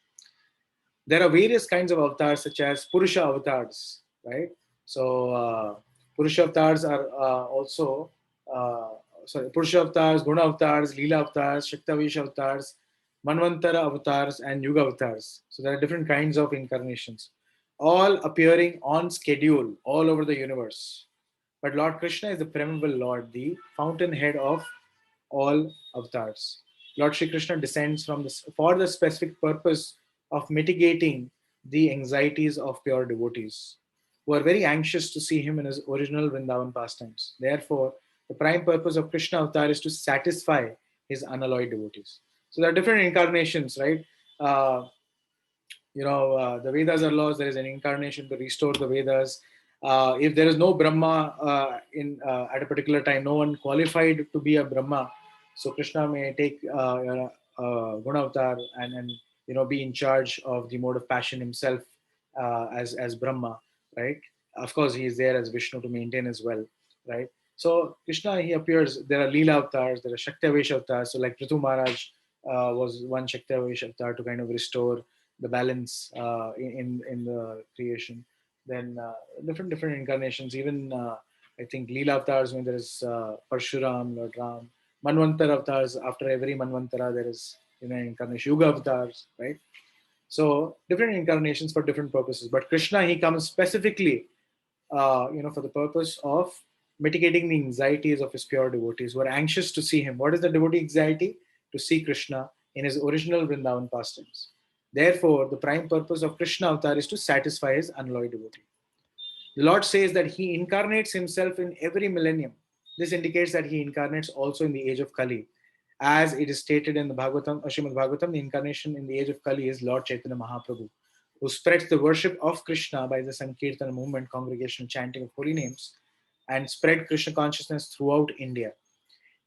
There are various kinds of avatars, such as Purusha avatars, right? So Purusha avatars are Purusha avatars, Guna avatars, Leela avatars, Shaktavish avatars, Manvantara avatars, and Yuga avatars. So there are different kinds of incarnations, all appearing on schedule all over the universe. But Lord Krishna is the preeminent Lord, the fountainhead of all avatars. Lord Shri Krishna descends for the specific purpose of mitigating the anxieties of pure devotees who are very anxious to see him in his original Vrindavan pastimes. Therefore, the prime purpose of Krishna avatar is to satisfy his unalloyed devotees. So there are different incarnations, right? The Vedas are laws. There is an incarnation to restore the Vedas. If there is no Brahma at a particular time, no one qualified to be a Brahma, so Krishna may take Guna avatar and be in charge of the mode of passion himself as Brahma, right? Of course, he is there as Vishnu to maintain as well, right? So Krishna, he appears. There are Leela avatars, there are Shaktavesh avatars. So like Prithu Maharaj was one Shaktavesh avatar to kind of restore the balance in the creation. Then different incarnations. Even I think Leela avatars, when there is Parshuram, Lord Ram. Manvantara avatars, after every Manvantara there is incarnation. Yuga avatars, right? So different incarnations for different purposes. But Krishna, he comes specifically for the purpose of mitigating the anxieties of his pure devotees who are anxious to see him. What is the devotee anxiety? To see Krishna in his original Vrindavan pastimes. Therefore, the prime purpose of Krishna avatar is to satisfy his unalloyed devotee. The Lord says that he incarnates himself in every millennium. This indicates that he incarnates also in the age of Kali. As it is stated in the Srimad Bhagavatam, the incarnation in the age of Kali is Lord Chaitanya Mahaprabhu, who spreads the worship of Krishna by the Sankirtana movement, congregational chanting of holy names, and spread Krishna consciousness throughout India.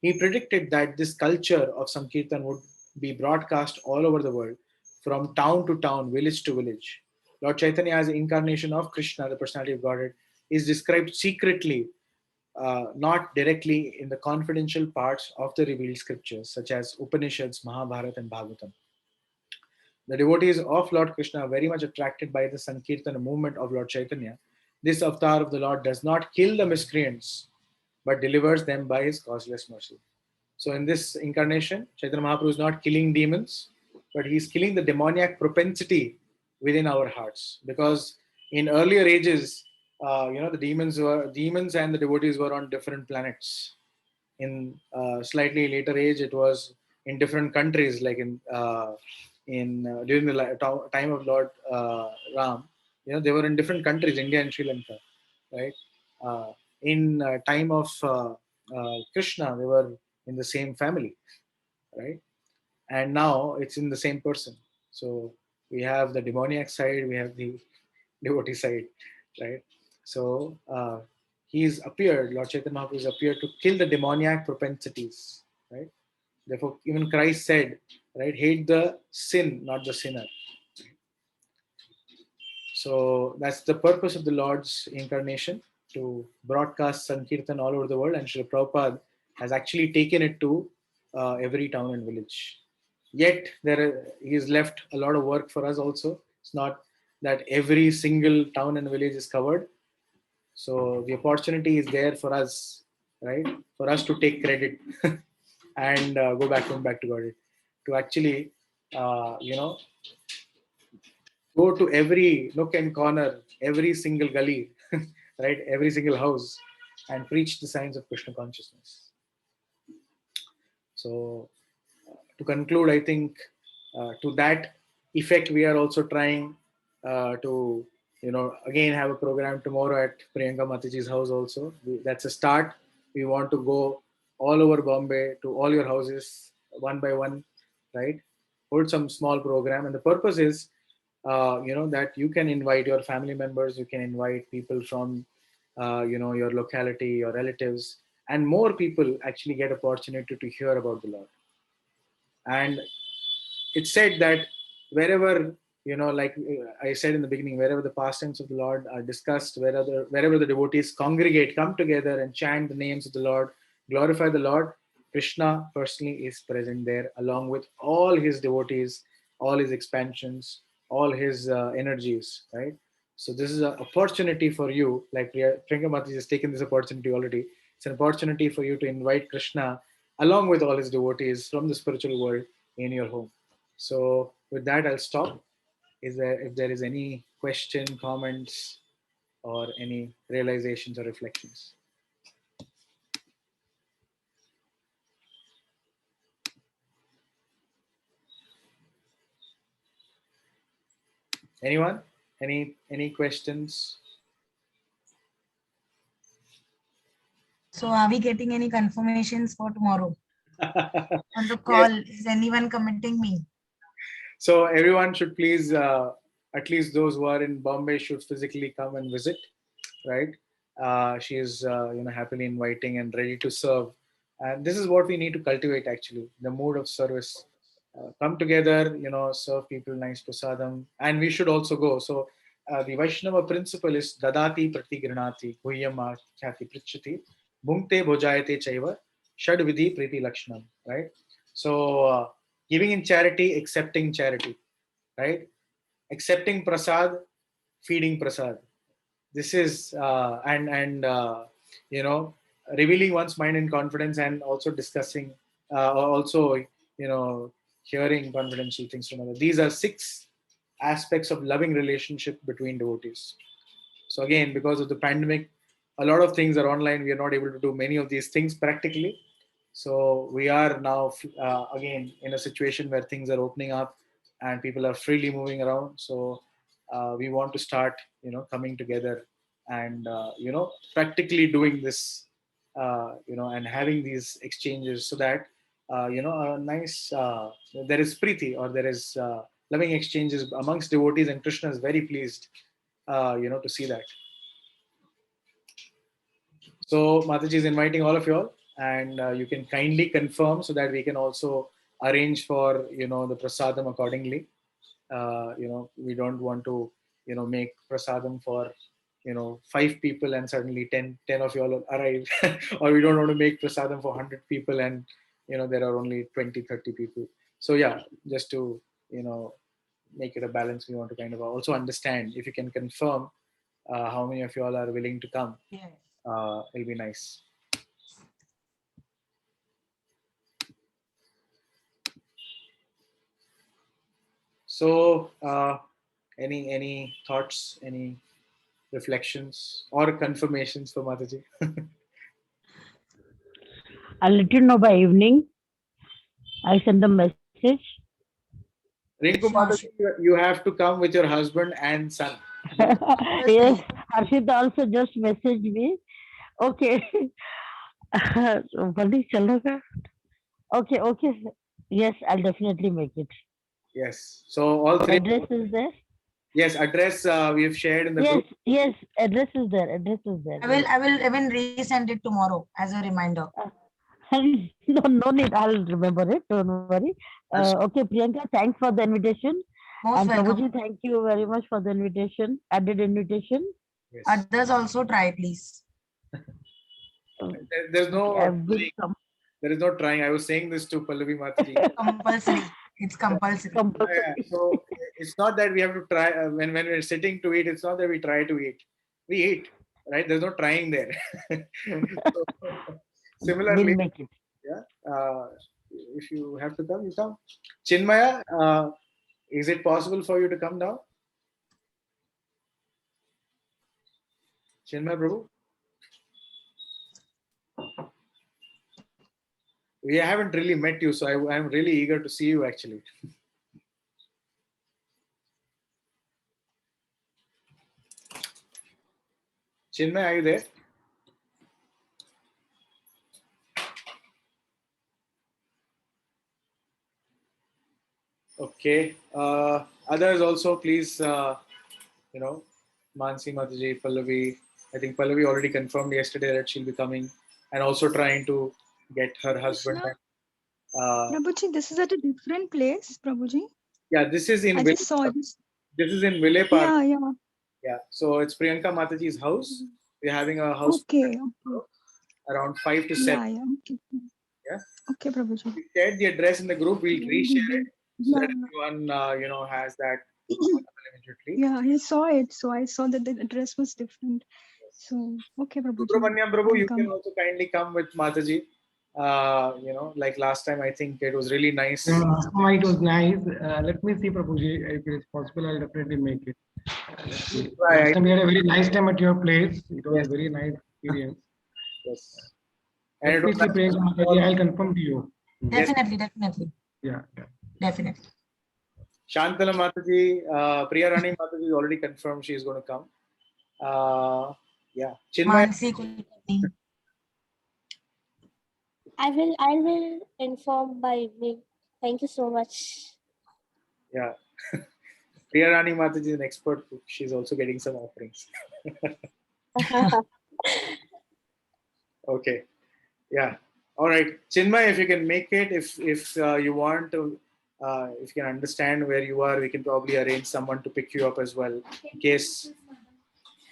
He predicted that this culture of Sankirtan would be broadcast all over the world, from town to town, village to village. Lord Chaitanya, as the incarnation of Krishna, the personality of Godhead, is described secretly, not directly, in the confidential parts of the revealed scriptures, such as Upanishads, Mahabharata, and Bhagavatam. The devotees of Lord Krishna are very much attracted by the Sankirtana movement of Lord Chaitanya. This avatar of the Lord does not kill the miscreants, but delivers them by his causeless mercy. So in this incarnation, Chaitanya Mahaprabhu is not killing demons, but he is killing the demoniac propensity within our hearts. Because in earlier ages, the demons and the devotees were on different planets. In slightly later age, it was in different countries, like during the time of Lord Ram, they were in different countries, India and Sri Lanka, right? In time of Krishna, they were in the same family, right? And now it's in the same person. So we have the demoniac side, we have the devotee side, right? So he's appeared, Lord Chaitanya Mahaprabhu has appeared to kill the demoniac propensities, right? Therefore, even Christ said, right, hate the sin, not the sinner. So that's the purpose of the Lord's incarnation, to broadcast Sankirtan all over the world. And Srila Prabhupada has actually taken it to every town and village. Yet he has left a lot of work for us also. It's not that every single town and village is covered. So the opportunity is there for us, right? For us to take credit and go back to God, to actually, go to every nook and corner, every single gully, right? Every single house, and preach the signs of Krishna consciousness. So, to conclude, I think to that effect, we are also trying to, again have a program tomorrow at Priyanka Mataji's house also. That's a start. We want to go all over Bombay to all your houses one by one, right? hold some small program, and the purpose is, that you can invite your family members, you can invite people from, your locality, your relatives, and more people actually get opportunity to hear about the Lord. And it's said that wherever, like I said in the beginning, wherever the pastimes of the Lord are discussed, wherever the devotees congregate, come together and chant the names of the Lord, glorify the Lord, Krishna personally is present there along with all his devotees, all his expansions, all his energies, right? So this is an opportunity for you, like Priyanka Mataji has taken this opportunity already. It's an opportunity for you to invite Krishna along with all his devotees from the spiritual world in your home. So with that, I'll stop. If there is any question, comments, or any realizations or reflections? Anyone? Any questions? So are we getting any confirmations for tomorrow on the call? Yes. Is anyone committing me? So everyone should please, at least those who are in Bombay, should physically come and visit, right? She is, happily inviting and ready to serve. And this is what we need to cultivate, actually, the mood of service. Come together, serve people nice prasadam, and we should also go. So the Vaishnava principle is dadati pratigranati guhyama khyati prichati bhunkte bhojayate chaiva shad vidhi priti lakshanam, right? So giving in charity, accepting charity, right? Accepting prasad, feeding prasad. This is revealing one's mind in confidence, and also discussing, or also hearing confidential things from others. These are 6 aspects of loving relationship between devotees. So again, because of the pandemic, a lot of things are online. We are not able to do many of these things practically. So we are now again in a situation where things are opening up and people are freely moving around. So we want to start, coming together and practically doing this, and having these exchanges, so that a nice there is priti, or there is loving exchanges amongst devotees, and Krishna is very pleased, to see that. So Mataji is inviting all of you all, and you can kindly confirm so that we can also arrange for the prasadam accordingly. We don't want to make prasadam for 5 people and suddenly 10 of you all arrive, or we don't want to make prasadam for 100 people and there are only 20-30 people. So yeah, just to make it a balance, we want to kind of also understand, if you can confirm how many of you all are willing to come. Yes. It'll be nice. So any thoughts, any reflections or confirmations for Mataji? I'll let you know by evening. I'll send a message. Rinku Sure, Mataji, you have to come with your husband and son. Yes, Harshita also just messaged me. Okay. Bali chaloga? Okay. Yes, I'll definitely make it. Yes. So all 3. Address is there? Yes, address we have shared in the Yes, group. yes, address is there. I will even resend it tomorrow as a reminder. No need. I'll remember it. Don't worry. Okay, Priyanka, thanks for the invitation. Most And welcome. Prabhuji, thank you very much for the invitation, added invitation. Yes. Others also try, please. There's no I've been there is no trying. I was saying this to Pallavi Mataji. Compulsory. It's compulsory. compulsory. So it's not that we have to try when we're sitting to eat. It's not that we try to eat. We eat, right? There's no trying there. So, We'll similarly, make it. yeah. If you have to come, you come. Chinmaya, is it possible for you to come now? Chinmaya Prabhu? We haven't really met you, so I'm really eager to see you actually. Chinmay, are you there? Okay. Okay. Others also, please, Mansi Mataji, Pallavi. I think Pallavi already confirmed yesterday that she'll be coming and also trying to get her husband. Krishna, Uh, Prabhuji, this is at a different place, Prabhuji. yeah, this is in I just saw it. This is in Vile Park. Yeah, yeah. Yeah, so it's Priyanka Mataji's house. We're having a house Okay. around 5 to 7. Yeah, yeah. Okay. Yeah. Okay, Prabhuji. We shared the address in the group. We'll reshare it so that Yeah. everyone, has that immediately. Yeah, I saw it. So I saw that the address was different. So, okay, Prabhuji. Subramanyam Prabhu, I'll you come. can also kindly come with Mataji. Like last time, I think it was really nice. Last time it was nice. Let me see, Prabhuji, if it is possible, I'll definitely make it. Last time we had a very nice time at your place. It was a very nice experience. Yes. And Let me see, Priyanka Mataji, I'll confirm to you. Definitely. Yeah. Definitely. Shantala Mataji, Priya Rani Mataji is already confirmed she is going to come. Yeah. Chinmay. Mansi Kulkarni. I will inform by evening. Thank you so much. Yeah. Priya Rani Mataji is an expert cook. She's also getting some offerings. Okay. Yeah. All right. Chinmay, if you can make it, if you want to, if you can understand where you are, we can probably arrange someone to pick you up as well, in case,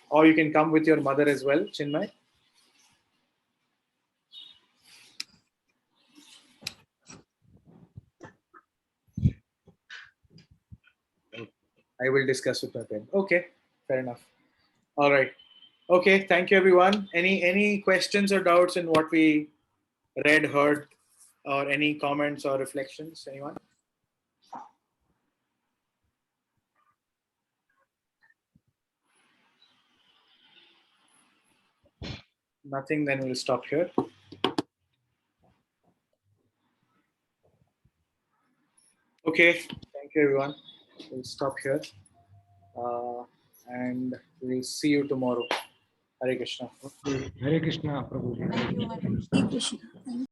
or you can come with your mother as well, Chinmay. I will discuss with my parents. Okay, fair enough. All right. Okay, thank you everyone. Any questions or doubts in what we read, heard, or any comments or reflections? Anyone? Nothing, then we'll stop here. Okay, thank you everyone. We'll stop here. And we'll see you tomorrow. Hare Krishna. Hare Krishna, Prabhuji. Thank you. Hare Krishna.